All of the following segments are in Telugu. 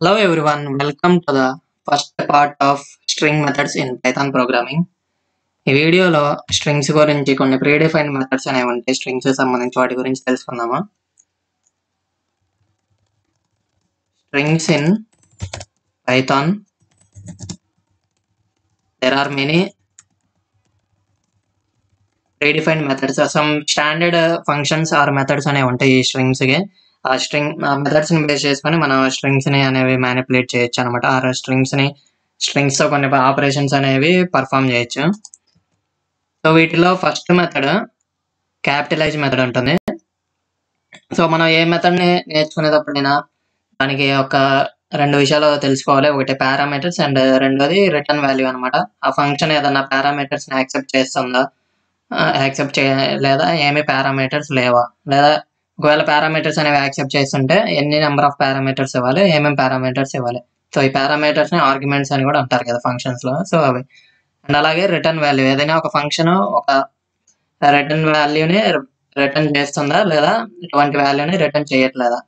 Hello everyone, welcome to the first part of string methods in Python programming. ఈ వీడియోలో స్ట్రింగ్స్ గురించి కొన్ని ప్రీడిఫైన్డ్ మెథడ్స్ అనేవి ఉంటాయి. స్ట్రింగ్స్ సంబంధించి వాటి గురించి తెలుసుకుందామా. Strings in Python, there are many predefined methods. Some standard functions or methods అనేవి ఉంటాయి ఈ స్ట్రింగ్స్కి. ఆ మెథడ్స్ని బేస్ చేసుకొని మనం స్ట్రింగ్స్ని అనేవి మ్యానిపులేట్ చేయొచ్చు అనమాట. ఆ స్ట్రింగ్స్తో కొన్ని ఆపరేషన్స్ అనేవి పర్ఫామ్ చేయొచ్చు. సో వీటిలో ఫస్ట్ మెథడ్ క్యాపిటలైజ్ మెథడ్ ఉంటుంది. సో మనం ఏ మెథడ్ని నేర్చుకునేటప్పుడైనా దానికి ఒక రెండు విషయాలు తెలుసుకోవాలి. ఒకటి పారామీటర్స్ అండ్ రెండోది రిటర్న్ వాల్యూ అనమాట. ఆ ఫంక్షన్ ఏదన్నా పారామీటర్స్ని యాక్సెప్ట్ చేస్తుందా, లేదా ఏమి పారామీటర్స్ లేవా, లేదా ఒకవేళ పారామీటర్స్ అనేవి యాక్సెప్ట్ చేస్తుంటే ఎన్ని నెంబర్ ఆఫ్ పారామీటర్స్ ఇవ్వాలి, ఏమేమి పారామీటర్స్ ఇవ్వాలి. సో ఈ పారామీటర్స్ని ఆర్గ్యుమెంట్స్ అని కూడా అంటారు కదా ఫంక్షన్స్లో. సో అవి అండ్ అలాగే రిటర్న్ వాల్యూ, ఏదైనా ఒక ఫంక్షన్ ఒక రిటర్న్ వాల్యూని రిటర్న్ చేస్తుందా లేదా ఇటువంటి వాల్యూని రిటర్న్ చేయట్లేదా.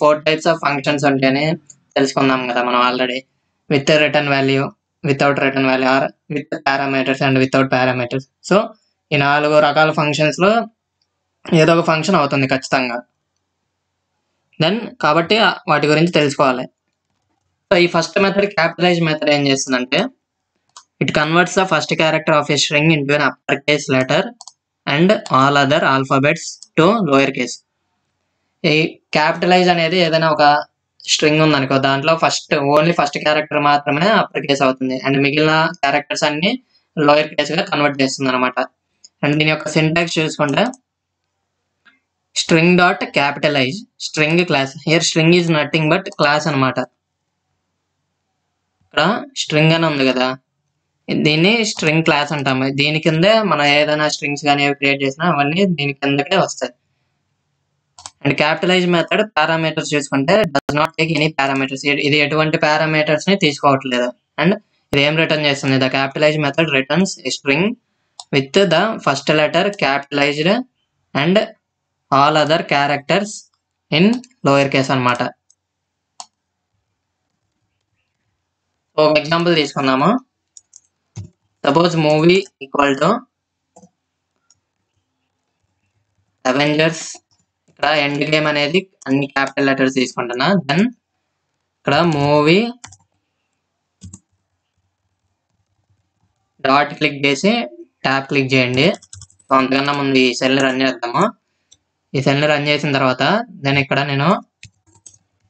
4 types ఆఫ్ ఫంక్షన్స్ ఉంటాయని తెలుసుకుందాం కదా మనం already. With return value, without return value, or with parameters and without parameters. So ఈ 4 రకాల ఫంక్షన్స్లో ఏదో ఒక ఫంక్షన్ అవుతుంది ఖచ్చితంగా. కాబట్టి వాటి గురించి తెలుసుకోవాలి. సో ఈ ఫస్ట్ మెథడ్ క్యాపిటలైజ్ మెథడ్ ఏం చేస్తుందంటే, it converts the first character of a string into an upper case letter and all other alphabets to lower case. ఈ క్యాపిటలైజ్ అనేది ఏదైనా ఒక స్ట్రింగ్ ఉందనుకో, దాంట్లో ఓన్లీ ఫస్ట్ క్యారెక్టర్ మాత్రమే అప్పర్ కేస్ అవుతుంది అండ్ మిగిలిన క్యారెక్టర్స్ అన్ని లోయర్ కేస్గా కన్వర్ట్ చేస్తుంది అనమాట. అండ్ దీని యొక్క సింటాక్స్ చూసుకుంటే string dot capitalize string class. Here string is nothing but class అనమాట. ఇక్కడ స్ట్రింగ్ అని ఉంది కదా, దీన్ని స్ట్రింగ్ క్లాస్ అంటాము. దీని కిందే మనం ఏదైనా స్ట్రింగ్స్ కానీ క్రియేట్ చేసినా అవన్నీ దీని కిందకే వస్తాయి. అండ్ క్యాపిటలైజ్ మెథడ్ పారామీటర్స్ చూసుకుంటే does not take any parameters. ఇది ఎటువంటి పారామీటర్స్ ని తీసుకోవట్లేదు. అండ్ ఇది ఏం రిటర్న్ చేస్తుంది, the capitalise method returns a string with the first letter capitalised and all other characters in lower case అనమాట. ఒక ఎగ్జాంపుల్ తీసుకుందాము. Suppose movie equal to Avengers. ఇక్కడ ఎండ్ గేమ్ అనేది అన్ని క్యాపిటల్ లెటర్స్ తీసుకుంటున్నా. దెన్ ఇక్కడ మూవీ డాట్ క్లిక్ చేసి ట్యాబ్ క్లిక్ చేయండి. సో అంతకన్నా ముందు ఈ సెల్ని రన్ చేద్దాము. ఈ సెల్ని రన్ చేసిన తర్వాత దెన్ ఇక్కడ నేను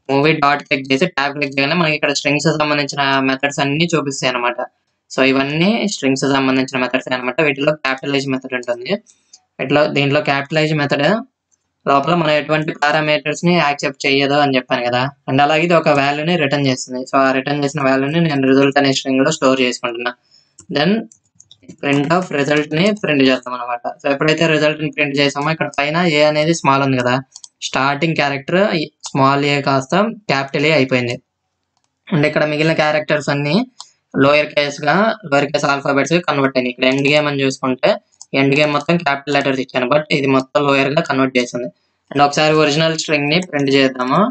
మూవీ డాట్ క్లిక్ చేసి ట్యాబ్ క్లిక్ చేయగానే మనకి ఇక్కడ స్ట్రింగ్స్ సంబంధించిన మెథడ్స్ అన్ని చూపిస్తాయి అనమాట. సో ఇవన్నీ స్ట్రింగ్స్ సంబంధించిన మెథడ్స్ అనమాట. వీటిలో క్యాపిటలైజ్ మెథడ్ ఉంటుంది. దీంట్లో క్యాపిటలైజ్ మెథడ్ లోపల మనం ఎటువంటి పారామీటర్స్ ని యాక్సెప్ట్ చేయదు అని చెప్పాను కదా. అండ్ అలాగే ఇది ఒక వాల్యూని రిటర్న్ చేస్తుంది. సో ఆ రిటర్న్ చేసిన వాల్యూని నేను రిజల్ట్ అనే స్ట్రింగ్ లో స్టోర్ చేసుకుంటున్నా. దెన్ ప్రింట్ ఆఫ్ రిజల్ట్ ని ప్రింట్ చేస్తాం అనమాట. సో ఎప్పుడైతే రిజల్ట్ ని ప్రింట్ చేసామో ఇక్కడ పైన ఏ అనేది స్మాల్ ఉంది కదా, స్టార్టింగ్ క్యారెక్టర్ స్మాల్ ఏ కాస్త క్యాపిటల్ ఏ అయిపోయింది. అండ్ ఇక్కడ మిగిలిన క్యారెక్టర్స్ అన్ని లోయర్ కేస్ ఆల్ఫాబెట్స్ కన్వర్ట్ అయినాయి. ఇక్కడ ఎండ్ గేమ్ అని చూసుకుంటే ఎండ్ గేమ్ మొత్తం క్యాపిటల్ లెటర్స్ ఇచ్చాను, బట్ ఇది మొత్తం లోయర్ గా కన్వర్ట్ చేసింది. అండ్ ఒకసారి ఒరిజినల్ స్ట్రింగ్ ని ప్రింట్ చేద్దాము.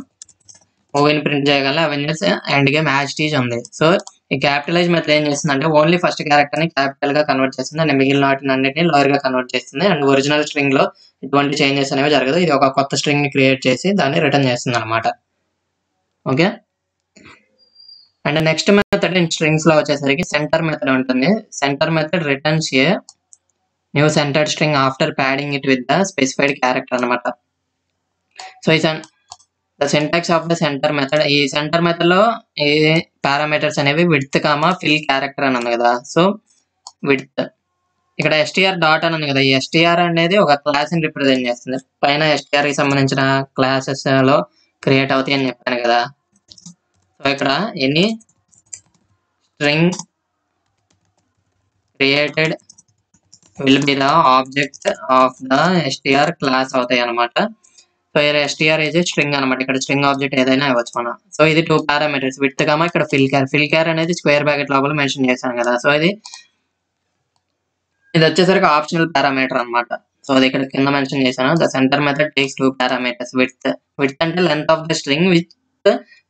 మూవీని ప్రింట్ చేయగల అవెంజర్స్ ఎండ్ గేమ్ యాజ్ టీజ్ ఉంది. సో ఈ క్యాపిటలైజ్ మెథడ్ ఏం చేస్తుందంటే ఓన్లీ ఫస్ట్ క్యారెక్టర్ ని క్యాపిటల్ గా కన్వర్ట్ చేస్తుంది అండ్ మిగిలిన వాటిని అన్నిటిని లోయర్ గా కన్వర్ట్ చేస్తుంది. అండ్ ఒరిజినల్ స్ట్రింగ్ లో ఎటువంటి చేంజెస్ అనేవి జరగదు. ఇది ఒక కొత్త స్ట్రింగ్ ని క్రియేట్ చేసి దాన్ని రిటర్న్ చేస్తుంది అనమాట. Okay. And next method strings లో వచ్చేసరికి సెంటర్ మెథడ్ ఉంటుంది. Centre method returns a new centred string after padding it with the specified character అనమాట. సో ఈ the syntax of the center method. ఈ సెంటర్ మెథడ్ లో ఈ పారామీటర్స్ అనేవి విడ్త్ కామా ఫిల్ క్యారెక్టర్ అని ఉంది కదా. సో విడ్త్ ఇక్కడ ఎస్టీఆర్ డాట్ అని ఉంది కదా, ఈ ఎస్టీఆర్ అనేది ఒక క్లాస్ ని రిప్రజెంట్ చేస్తుంది. పైన ఎస్టీఆర్ కి సంబంధించిన క్లాసెస్ లో క్రియేట్ అవుతాయి అని చెప్పాను కదా. సో ఇక్కడ any string created will be the object of the STR class అవుతాయి అనమాట. సో ఎస్టీఆర్ ఈజ్ స్ట్రింగ్ అనమాట. ఇక్కడ స్ట్రింగ్ ఆబ్జెక్ట్ ఏదైనా ఇవ్వచ్చు మనం. సో ఇది 2 పారామీటర్స్ విత్ కామా ఇక్కడ ఫిల్ క్యార్ అనేది స్క్వేర్ బ్రాకెట్ లోపల మెన్షన్ చేశాను కదా. సో ఇది వచ్చేసరికి ఆప్షనల్ పారామీటర్ అనమాట. సో అది ఇక్కడ కింద మెన్షన్ చేశాను. The center method takes 2 parameters. With అంటే length of the string with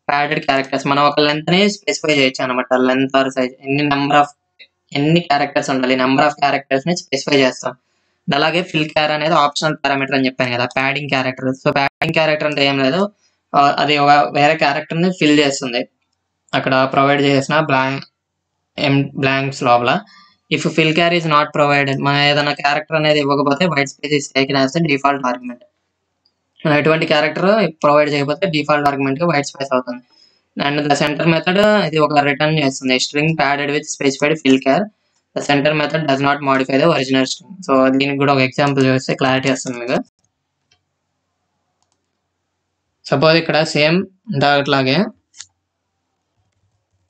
padded characters మనం ఒక లెంత్ ని స్పెసిఫై చేయొచ్చు అనమాట. లెంత్ ఆర్ సైజ్ ఎన్ని క్యారెక్టర్స్ ఉండాలి, నెంబర్ ఆఫ్ క్యారెక్టర్స్ ని స్పెసిఫై చేస్తాం. అలాగే ఫిల్ క్యార్ అనేది ఆప్షనల్ పారామీటర్ అని చెప్పాను కదా, padding character. So padding character అంటే ఏం లేదు, అది ఒక వేరే క్యారెక్టర్ ని ఫిల్ చేస్తుంది అక్కడ ప్రొవైడ్ చేసిన బ్లాంక్స్ లోపల. If fill char is not provided, మనం ఏదైనా క్యారెక్టర్ అనేది ఇవ్వకపోతే white space is taken as the default argument. ఎటువంటి క్యారెక్టర్ ప్రొవైడ్ చేయకపోతే డిఫాల్ట్ ఆర్గ్యుమెంట్ గా వైట్ స్పేస్ అవుతుంది. అండ్ ద సెంటర్ మెథడ్ ఇది ఒక రిటర్న్ చేస్తుంది string padded with specified fill char. The center method does not modify the original string. So దీనికి కూడా ఒక ఎగ్జాంపుల్ చూస్తే క్లారిటీ వస్తుంది మీకు. సపోజ్ ఇక్కడ సేమ్ దాట్లాగే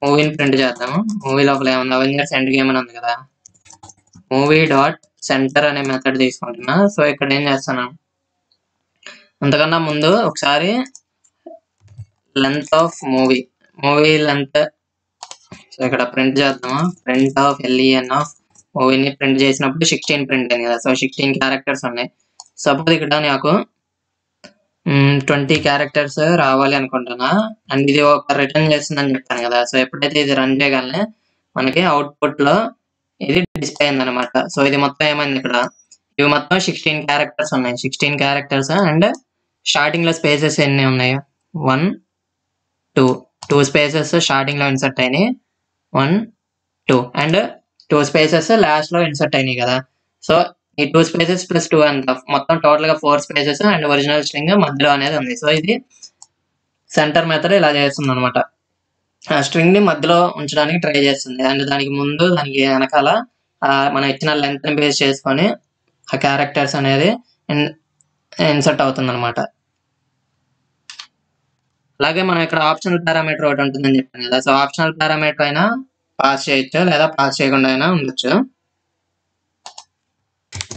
మూవీని ప్రింట్ చేద్దాము. మూవీ లోపల ఏమన్నా అవెంజర్స్ ఎండ్ గేమ్ అని ఉంది కదా, మూవీ డాట్ సెంటర్ అనే మెథడ్ తీసుకుంటున్నా. సో ఇక్కడ ఏం చేస్తాను, అంతకన్నా ముందు ఒకసారి length of movie length, so ఇక్కడ ప్రింట్ చేద్దాము. ప్రింట్ ఆఫ్ LEN ఆఫ్ మూవీని ప్రింట్ చేసినప్పుడు 16 ప్రింట్ అయింది కదా, సో 16 క్యారెక్టర్స్ ఉన్నాయి. సపోజ్ ఇక్కడ నాకు 20 క్యారెక్టర్స్ రావాలి అనుకుంటున్నా, అండ్ ఇది ఒక రిటర్న్ చేస్తుందని చెప్పాను కదా. సో ఎప్పుడైతే ఇది రన్ చేయగానే మనకి అవుట్పుట్ లో ఇది డిస్ప్లే అయింది అనమాట. సో ఇది మొత్తం ఏమైంది, ఇక్కడ ఇవి మొత్తం 16 క్యారెక్టర్స్ ఉన్నాయి. 16 క్యారెక్టర్స్ అండ్ స్టార్టింగ్ లో స్పేసెస్ ఎన్ని ఉన్నాయి, 1 2 స్పేసెస్ స్టార్టింగ్ లో ఇన్సర్ట్ అయినాయి, 1 2 అండ్ 2 స్పేసెస్ లాస్ట్ లో ఇన్సర్ట్ అయినాయి కదా. సో ఈ 2 స్పేసెస్ ప్లస్ 2 అంత మొత్తం టోటల్ గా 4 స్పేసెస్ అండ్ ఒరిజినల్ స్ట్రింగ్ మధ్యలో అనేది ఉంది. సో ఇది సెంటర్ మెథడ్ ఇలా చేస్తుంది అనమాట. ఆ స్ట్రింగ్ ని మధ్యలో ఉంచడానికి ట్రై చేస్తుంది. అండ్ దానికి ముందు దానికి వెనకాల మనం ఇచ్చిన లెంత్ ని బేస్ చేసుకొని ఆ క్యారెక్టర్స్ అనేది ఇన్సర్ట్ అవుతుంది అనమాట. అలాగే మనం ఇక్కడ ఆప్షనల్ పారామీటర్ ఒకటి ఉంటుందని చెప్పాను కదా. సో ఆప్షనల్ పారామీటర్ అయినా పాస్ చేయొచ్చు లేదా పాస్ చేయకుండా అయినా ఉండొచ్చు.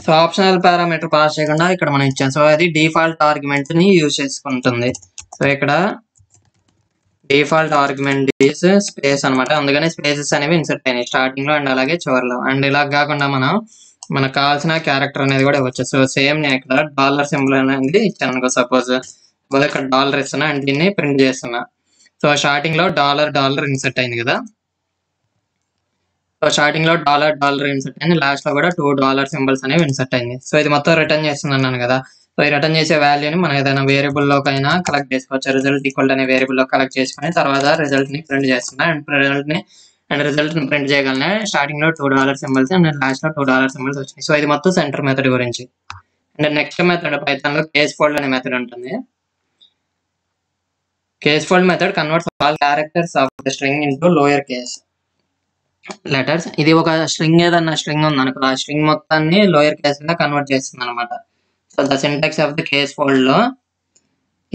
సో ఆప్షనల్ పారామీటర్ పాస్ చేయకుండా ఇక్కడ మనం ఇచ్చాం. సో అది డిఫాల్ట్ ఆర్గ్యుమెంట్ ని యూజ్ చేసుకుంటుంది. సో ఇక్కడ డిఫాల్ట్ ఆర్గ్యుమెంట్ ఈస్ స్పేస్ అనమాట. అందుకని స్పేసెస్ అనేవి ఇన్సర్ట్ అయినాయి స్టార్టింగ్ లో అండ్ అలాగే చివరిలో. అండ్ ఇలా కాకుండా మనకు కావాల్సిన క్యారెక్టర్ అనేది కూడా ఇవ్వచ్చు. సో సేమ్ నేను ఇక్కడ డాలర్ సింబల్ అనేది ఇచ్చాను అనుకో. సపోజ్ ఇక్కడ డాలర్ ఇస్తున్నా అండ్ దీన్ని ప్రింట్ చేస్తున్నా. సో స్టార్టింగ్ లో డాలర్ ఇన్సర్ట్ అయింది కదా. సో స్టార్టింగ్ లో డాలర్ ఇన్సర్ట్ అయింది, లాస్ట్ లో కూడా $2 సింబల్స్ అనేవి ఇన్సర్ట్ అయింది. సో ఇది మొత్తం రిటర్న్ చేస్తున్నాను కదా. సో ఈ రిటర్న్ చేసే వాల్యూని మనం ఏదైనా వేరియబుల్ లోకైనా కలెక్ట్ చేసుకోవచ్చు. రిజల్ట్ ఈక్వల్ అనే వేరియబుల్ లో కలెక్ట్ చేసుకుని తర్వాత రిజల్ట్ ని ప్రింట్ చేస్తున్నా. అండ్ రిజల్ట్ ని ప్రింట్ చేయగలనే స్టార్టింగ్ లో $2 సింబల్స్ అండ్ లాస్ట్ లో $2 సింబల్స్ వచ్చినాయి. సో ఇది మొత్తం సెంటర్ మెథడ్ గురించి. అండ్ నెక్స్ట్ మెథడ్ పైథాన్ లో కేస్ ఫోల్డ్ అనే మెథడ్ ఉంటుంది. Case fold method converts all characters of the string into lower case letters. ఇది ఒక స్ట్రింగ్ ఏదన్నా స్ట్రింగ్ ఉంది అనుకో, ఆ స్ట్రింగ్ మొత్తాన్ని లోయర్ కేస్ గా కన్వర్ట్ చేస్తుంది అనమాట. So the syntax of the case fold లో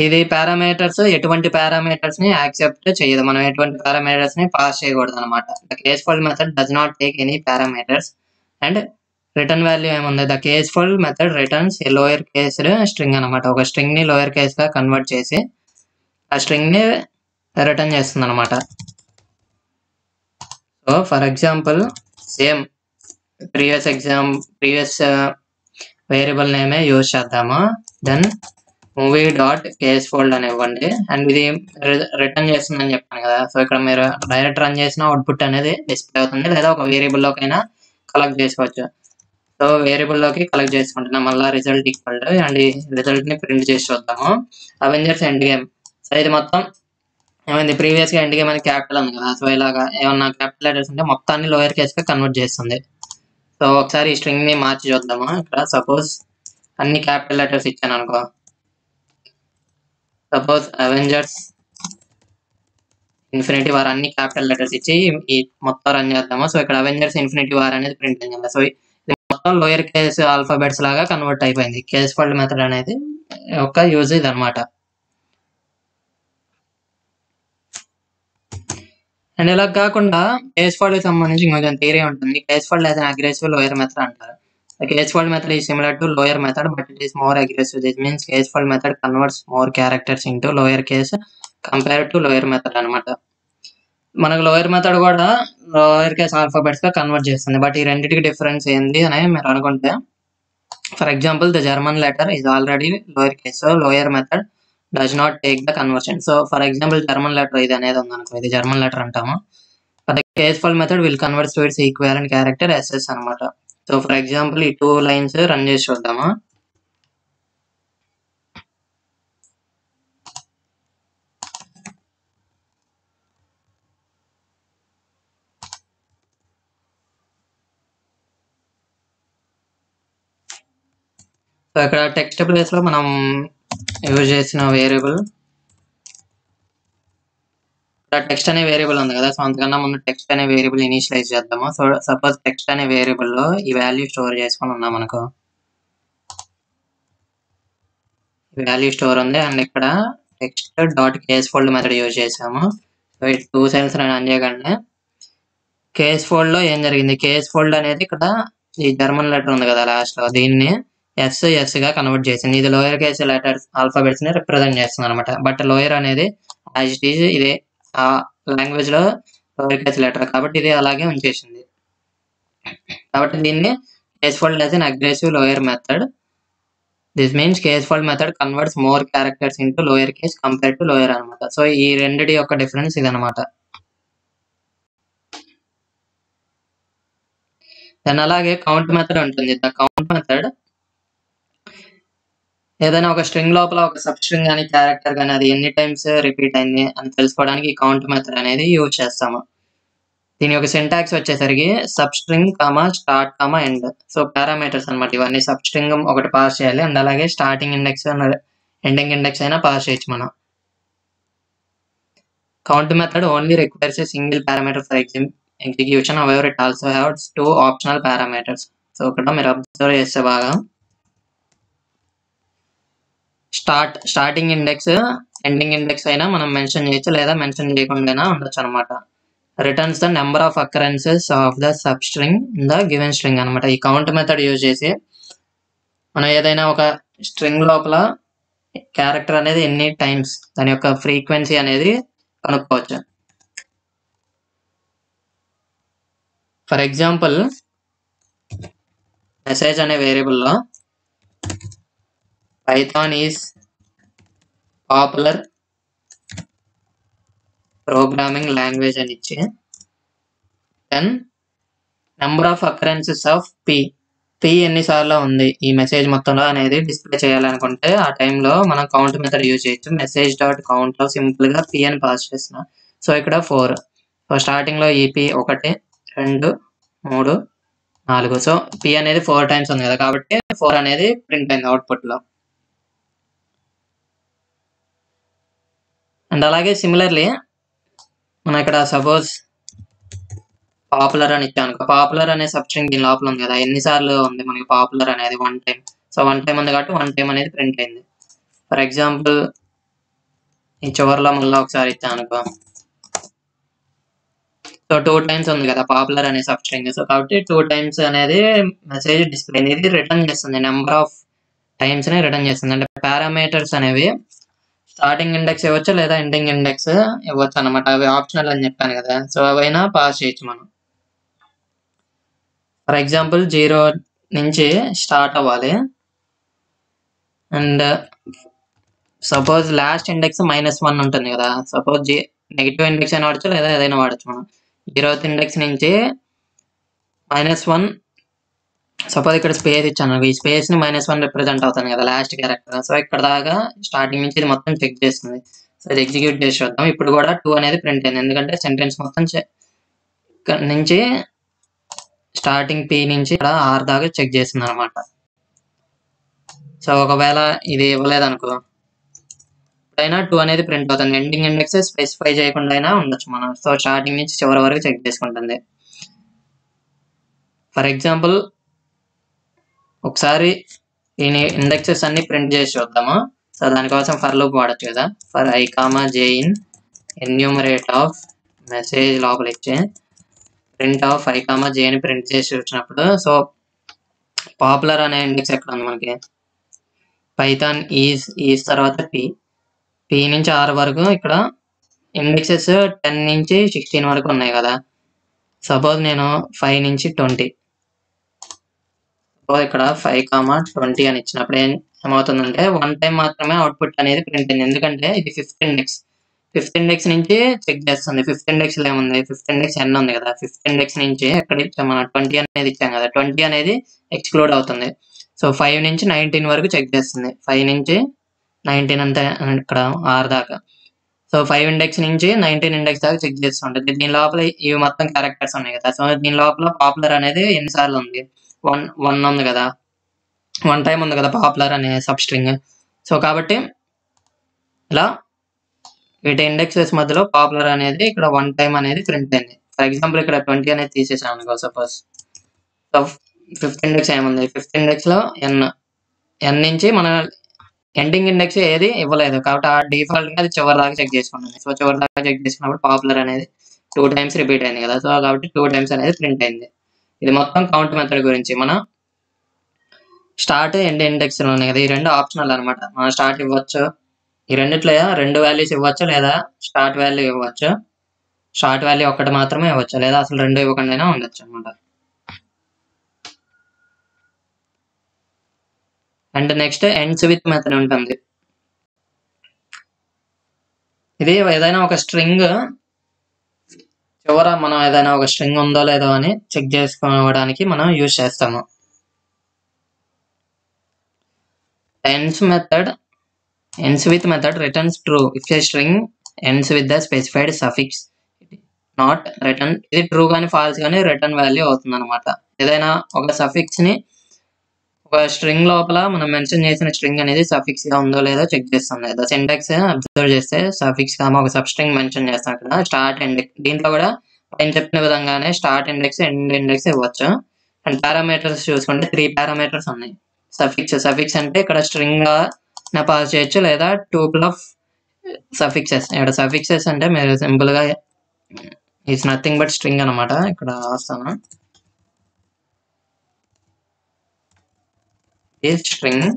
ఇది పారామీటర్స్ ఎటువంటి పారామీటర్స్ ని యాక్సెప్ట్ చేయదు. మనం ఎటువంటి పారామీటర్స్ ని పాస్ చేయకూడదు అనమాట. The case fold method does not take any parameters and return value ఏముంది, the case fold method returns a lower case string అనమాట. ఒక స్ట్రింగ్ ని లోయర్ కేస్ గా కన్వర్ట్ చేసి ఆ స్ట్రింగ్ ని రిటర్న్ చేస్తుంది అనమాట. So for example same previous variable నేమే యూజ్ చేద్దాము. Then movie dot case fold అని ఇవ్వండి అండ్ ఇది రిటర్న్ చేస్తుందని చెప్పాను కదా. సో ఇక్కడ మీరు డైరెక్ట్ రన్ చేసిన అవుట్పుట్ అనేది డిస్ప్లే అవుతుంది, లేదా ఒక వేరియబుల్ లోకైనా కలెక్ట్ చేసుకోవచ్చు. సో వేరియబుల్ లోకి కలెక్ట్ చేసుకుంటున్నాం, మళ్ళీ రిజల్ట్ ఈక్వల్ అండ్ ఈ రిజల్ట్ ని ప్రింట్ చేసి చూద్దాము. Avengers end game. సో ఇది మొత్తం ఏమైంది, ప్రీవియస్ గా ఎండ్ గేమ్ అని క్యాపిటల్ ఉంది కదా. సో ఇలాగా ఏమన్నా క్యాపిటల్ లెటర్స్ ఉంటే మొత్తాన్ని లోయర్ కేస్ గా కన్వర్ట్ చేస్తుంది. సో ఒకసారి ఈ స్ట్రింగ్ ని మార్చి చూద్దాము. ఇక్కడ సపోజ్ అన్ని క్యాపిటల్ లెటర్స్ ఇచ్చాను అనుకో. సపోజ్ అవెంజర్స్ ఇన్ఫినిటీ వార్ అన్ని క్యాపిటల్ లెటర్స్ ఇచ్చి ఈ మొత్తం రన్ చేద్దాము. సో ఇక్కడ అవెంజర్స్ ఇన్ఫినిటీ వార్ అనేది ప్రింట్ అయింది కదా. సో ఇది మొత్తం లోయర్ కేస్ ఆల్ఫాబెట్స్ లాగా కన్వర్ట్ అయిపోయింది. కేస్ ఫోల్డ్ మెథడ్ అనేది ఒక యూజ్ ఇది అనమాట. అండ్ ఇలా కాకుండా కేస్ ఫోల్డ్ కి సంబంధించి ఇంకొంచెం థియరీ ఉంటుంది. Case fold as an aggressive lower method అంటారు. Case fold method is similar to lower method but it is more aggressive. This means case fold method converts more characters into lower case compare to lower method అనమాట. మనకు లోయర్ మెథడ్ కూడా లోయర్ కేస్ ఆల్ఫాబెట్స్ గా కన్వర్ట్ చేస్తుంది. బట్ ఈ రెండింటికి డిఫరెన్స్ ఏంది అని మీరు అనుకుంటే, for example the German letter is already lower case. So lower method does not take the conversion. So for example German letter ఇది అనేది ఉందనుకో, ఇది జర్మన్ లెటర్ అంటాము. the caseful method will convert to its equivalent character ss అనమాట. సో ఫర్ ఎగ్జాంపుల్ ఈ 2 లైన్స్ రన్ చేసి చూద్దాము. సో ఇక్కడ టెక్స్ట్ ప్లేస్ లో మనం యూజ్ చేసిన వేరియబుల్, టెక్స్ట్ అనే వేరియబుల్ ఉంది కదా, సో అంతకన్నా ముందు టెక్స్ట్ అనే వేరియబుల్ ఇనిషియలైజ్ చేద్దాము. సో సపోజ్ టెక్స్ట్ అనే వేరియబుల్ లో ఈ వాల్యూ స్టోర్ చేసుకొని ఉన్నాం అనుకో, వాల్యూ స్టోర్ ఉంది అండ్ ఇక్కడ text dot case fold method use చేసాము. సో ఈ 2 సెల్స్ రన్ చేయగానే కేస్ ఫోల్డ్ లో ఏం జరిగింది, కేస్ ఫోల్డ్ అనేది ఇక్కడ ఈ జర్మన్ లెటర్ ఉంది కదా లాస్ట్ లో, దీన్ని ఎస్ గా కన్వర్ట్ చేసింది. ఇది లోయర్ కేస్ లెటర్స్ ఆల్ఫాబెట్స్ ని రిప్రజెంట్ చేస్తుంది అనమాట. బట్ లోయర్ అనేది యాజ్ ఇట్ ఈజ్ ఇదే ఆ లాంగ్వేజ్ లో లోయర్ కేస్ లెటర్ కాబట్టి ఇది అలాగే ఉంచేసింది. కాబట్టి దీన్ని case fold as an aggressive lower method. This means case fold method converts more characters into lower case compare to lower అనమాట. సో ఈ రెండిటి యొక్క డిఫరెన్స్ ఇదనమాట. దెన్ అలాగే కౌంట్ మెథడ్ ఉంటుంది. ద కౌంట్ మెథడ్ ఏదైనా ఒక స్ట్రింగ్ లోపల ఒక సబ్ స్ట్రింగ్ కానీ క్యారెక్టర్ కానీ అది ఎన్ని టైమ్స్ రిపీట్ అయింది అని తెలుసుకోవడానికి ఈ కౌంట్ మెథడ్ అనేది యూజ్ చేస్తాము. దీని యొక్క సింటాక్స్ వచ్చేసరికి sub string comma start comma end. So parameters అనమాట ఇవన్నీ. సబ్ స్ట్రింగ్ ఒకటి పాస్ చేయాలి అండ్ అలాగే స్టార్టింగ్ ఇండెక్స్ ఎండింగ్ ఇండెక్స్ అయినా పాస్ చేయొచ్చు మనం. Count method only requires a single parameter for execution, however it also has 2 optional parameters. So ఇక్కడ మీరు అబ్జర్వ్ చేస్తే బాగా స్టార్టింగ్ ఇండెక్స్ ఎండింగ్ ఇండెక్స్ అయినా మనం మెన్షన్ చేయొచ్చు లేదా మెన్షన్ చేయకుండా ఉండొచ్చు అనమాట. Returns the number of occurrences of the sub string in the given string అనమాట. ఈ కౌంట్ మెథడ్ యూజ్ చేసి మనం ఏదైనా ఒక స్ట్రింగ్ లోపల క్యారెక్టర్ అనేది ఎన్ని టైమ్స్ దాని యొక్క ఫ్రీక్వెన్సీ అనేది కనుక్కోవచ్చు. ఫర్ ఎగ్జాంపుల్ మెసేజ్ అనే వేరియబుల్లో Python is popular programming language అని ఇచ్చి then number of occurrences of p ఎన్నిసార్లు ఉంది ఈ మెసేజ్ మొత్తంలో అనేది డిస్ప్లే చేయాలనుకుంటే ఆ టైంలో మనం కౌంట్ మెథడ్ యూజ్ చేయొచ్చు. మెసేజ్ డాట్ కౌంట్ లో సింపుల్ గా పి అని పాస్ చేసిన. సో ఇక్కడ 4. సో స్టార్టింగ్ లో ఈ పి 1 2 3 4. సో పి అనేది 4 టైమ్స్ ఉంది కదా కాబట్టి 4 అనేది ప్రింట్ అయింది అవుట్పుట్ లో. అండ్ అలాగే సిమిలర్లీ మనం ఇక్కడ సపోజ్ పాపులర్ అని ఇచ్చాను. పాపులర్ అనే సబ్ స్ట్రింగ్ దీని లోపల ఉంది కదా, ఎన్నిసార్లు ఉంది మనకి పాపులర్ అనేది 1 టైం. సో 1 టైం ఉంది కాబట్టి 1 టైం అనేది ప్రింట్ అయింది. ఫర్ ఎగ్జాంపుల్ ఈ చివరిలో మళ్ళీ ఒకసారి ఇచ్చాను అనుకో, సో 2 టైమ్స్ ఉంది కదా పాపులర్ అనే సబ్ స్ట్రింగ్. సో కాబట్టి 2 టైమ్స్ అనేది మెసేజ్ డిస్ప్లే ఇది రిటర్న్ చేస్తుంది, నెంబర్ ఆఫ్ టైమ్స్ ని రిటర్న్ చేస్తుంది. అంటే పారామీటర్స్ అనేవి స్టార్టింగ్ ఇండెక్స్ ఇవ్వచ్చు లేదా ఎండింగ్ ఇండెక్స్ ఇవ్వచ్చు అనమాట. అవి ఆప్షనల్ అని చెప్పాను కదా, సో అవైనా పాస్ చేయొచ్చు మనం. ఫర్ ఎగ్జాంపుల్ 0 నుంచి స్టార్ట్ అవ్వాలి అండ్ సపోజ్ లాస్ట్ ఇండెక్స్ -1 ఉంటుంది కదా, సపోజ్ నెగిటివ్ ఇండెక్స్ అయినా వాడచ్చు లేదా ఏదైనా వాడచ్చు మనం. 0th ఇండెక్స్ నుంచి -1 సపోజ్ ఇక్కడ స్పేస్ ఇచ్చాను, ఈ స్పేస్ ని -1 రిప్రజెంట్ అవుతుంది కదా లాస్ట్ క్యారెక్టర్. సో ఇక్కడ దాకా స్టార్టింగ్ నుంచి ఇది మొత్తం చెక్ చేస్తుంది. సో ఇది ఎగ్జిక్యూట్ చేసి చూద్దాం. ఇప్పుడు కూడా 2 అనేది ప్రింట్ అయింది ఎందుకంటే సెంటెన్స్ మొత్తం ఇక్కడ నుంచి స్టార్టింగ్ పి నుంచి ఇక్కడ R దాకా చెక్ చేస్తుంది అనమాట. సో ఒకవేళ ఇది ఇవ్వలేదు అనుకో, అయినా 2 అనేది ప్రింట్ అవుతుంది. ఎండింగ్ ఇండెక్స్ స్పెసిఫై చేయకుండా అయినా ఉండొచ్చు మనం. సో స్టార్టింగ్ నుంచి చివరి వరకు చెక్ చేసుకుంటుంది. ఫర్ ఎగ్జాంపుల్ ఒకసారి ఈ ఇండెక్సెస్ అన్ని ప్రింట్ చేసి చూద్దాము. సో దానికోసం ఫర్ లూప్ వాడచ్చు కదా. For i, j in enumerate of message లోపల ఇచ్చి ప్రింట్ ఆఫ్ i, j అని ప్రింట్ చేసి వచ్చినప్పుడు, సో పాపులర్ అనే ఇండెక్స్ ఎక్కడ ఉంది మనకి, పైథాన్ ఈజ్ తర్వాత పి నుంచి R వరకు ఇక్కడ ఇండెక్సెస్ 10 నుంచి 16 వరకు ఉన్నాయి కదా. సపోజ్ నేను 5 నుంచి 20 సో ఇక్కడ 5,20 అని ఇచ్చినప్పుడు ఏమవుతుందంటే 1 టైం మాత్రమే అవుట్పుట్ అనేది ప్రింట్ అయింది. ఎందుకంటే ఇది ఫిఫ్త్ ఇండెక్స్ నుంచి చెక్ చేస్తుంది. ఫిఫ్త్ ఇండెక్స్ లో ఏముంది, ఫిఫ్త్ ఇండెక్స్ n ఉంది కదా, ఫిఫ్త్ ఇండెక్స్ నుంచి ఎక్కడ ఇచ్చాం మనం 20 అనేది ఇచ్చాం కదా, 20 అనేది ఎక్స్క్లూడ్ అవుతుంది. సో 5 నుంచి 19 వరకు చెక్ చేస్తుంది. 5 నుంచి 19 అంతే ఇక్కడ 6 దాకా. సో 5 ఇండెక్స్ నుంచి 19 ఇండెక్స్ దాకా చెక్ చేస్తుంటుంది. దీని లోపల ఇవి మొత్తం క్యారెక్టర్స్ ఉన్నాయి కదా. సో దీని లోపల పాపులర్ అనేది ఎన్నిసార్లు ఉంది, 1 ఉంది కదా, 1 టైం ఉంది కదా పాపులర్ అనే సబ్ స్ట్రింగ్. సో కాబట్టి ఇలా వీటి ఇండెక్సెస్ మధ్యలో పాపులర్ అనేది ఇక్కడ 1 టైం అనేది ప్రింట్ అయింది. ఫర్ ఎగ్జాంపుల్ ఇక్కడ 20 అనేది తీసేసాను అనుకో సపోజ్. సో ఫిఫ్త్ ఇండెక్స్ ఏముంది, ఫిఫ్త్ ఇండెక్స్ లో n నుంచి మన ఎండింగ్ ఇండెక్స్ ఏది ఇవ్వలేదు కాబట్టి ఆ డిఫాల్ట్ గా అది చివరి దాకా చెక్ చేసుకుంటుంది. సో చివరి దాకా చెక్ చేసుకున్నప్పుడు పాపులర్ అనేది 2 టైమ్స్ రిపీట్ అయింది కదా. సో కాబట్టి 2 టైమ్స్ అనేది ప్రింట్ అయింది. ఇది మొత్తం కౌంట్ మెథడ్ గురించి. మన స్టార్ట్ ఎండ్ ఇండెక్స్ ఉన్నాయి కదా, ఈ రెండు ఆప్షనల్ అనమాట. మనం స్టార్ట్ ఇవ్వచ్చు, ఈ రెండిట్లో 2 వాల్యూస్ ఇవ్వచ్చు, లేదా స్టార్ట్ వాల్యూ ఇవ్వచ్చు. స్టార్ట్ వాల్యూ ఒకటి మాత్రమే ఇవ్వచ్చు, లేదా అసలు 2 ఇవ్వకుండా ఉండొచ్చు అనమాట. And next ends with method ఉంటుంది. ఇది ఏదైనా ఒక స్ట్రింగ్ చివర మనం ఏదైనా ఒక స్ట్రింగ్ ఉందో లేదో అని చెక్ చేసుకోవడానికి మనం యూజ్ చేస్తాము. ends with method returns true if a string ends with the specified suffix not return. ఇది ట్రూ కానీ ఫాల్స్ కానీ రిటర్న్ వాల్యూ అవుతుంది అనమాట. ఏదైనా ఒక సఫిక్స్ ని ఒక స్ట్రింగ్ లోపల మనం మెన్షన్ చేసిన స్ట్రింగ్ అనేది సఫిక్స్ గా ఉందో లేదో చెక్ చేస్తుంది. సింటాక్స్ అబ్జర్వ్ చేస్తే సఫిక్స్ కామా ఒక సబ్ స్ట్రింగ్ మెన్షన్ చేస్తాం ఇక్కడ స్టార్ట్ ఎండ్. దీంట్లో కూడా పైన చెప్పిన విధంగానే స్టార్ట్ ఇండెక్స్ ఎండ్ ఇండెక్స్ ఇవ్వచ్చు. అండ్ పారామీటర్స్ చూసుకుంటే 3 పారామీటర్స్ ఉన్నాయి. సఫిక్స్ అంటే ఇక్కడ స్ట్రింగ్ గా పాస్ చేయొచ్చు, లేదా ట్యూపుల్ ఆఫ్ సఫిక్సెస్. ఇక్కడ సఫిక్సెస్ అంటే మీరు సింపుల్ గా ఇట్స్ నథింగ్ బట్ స్ట్రింగ్ అనమాట. ఇక్కడ వస్తాను, string.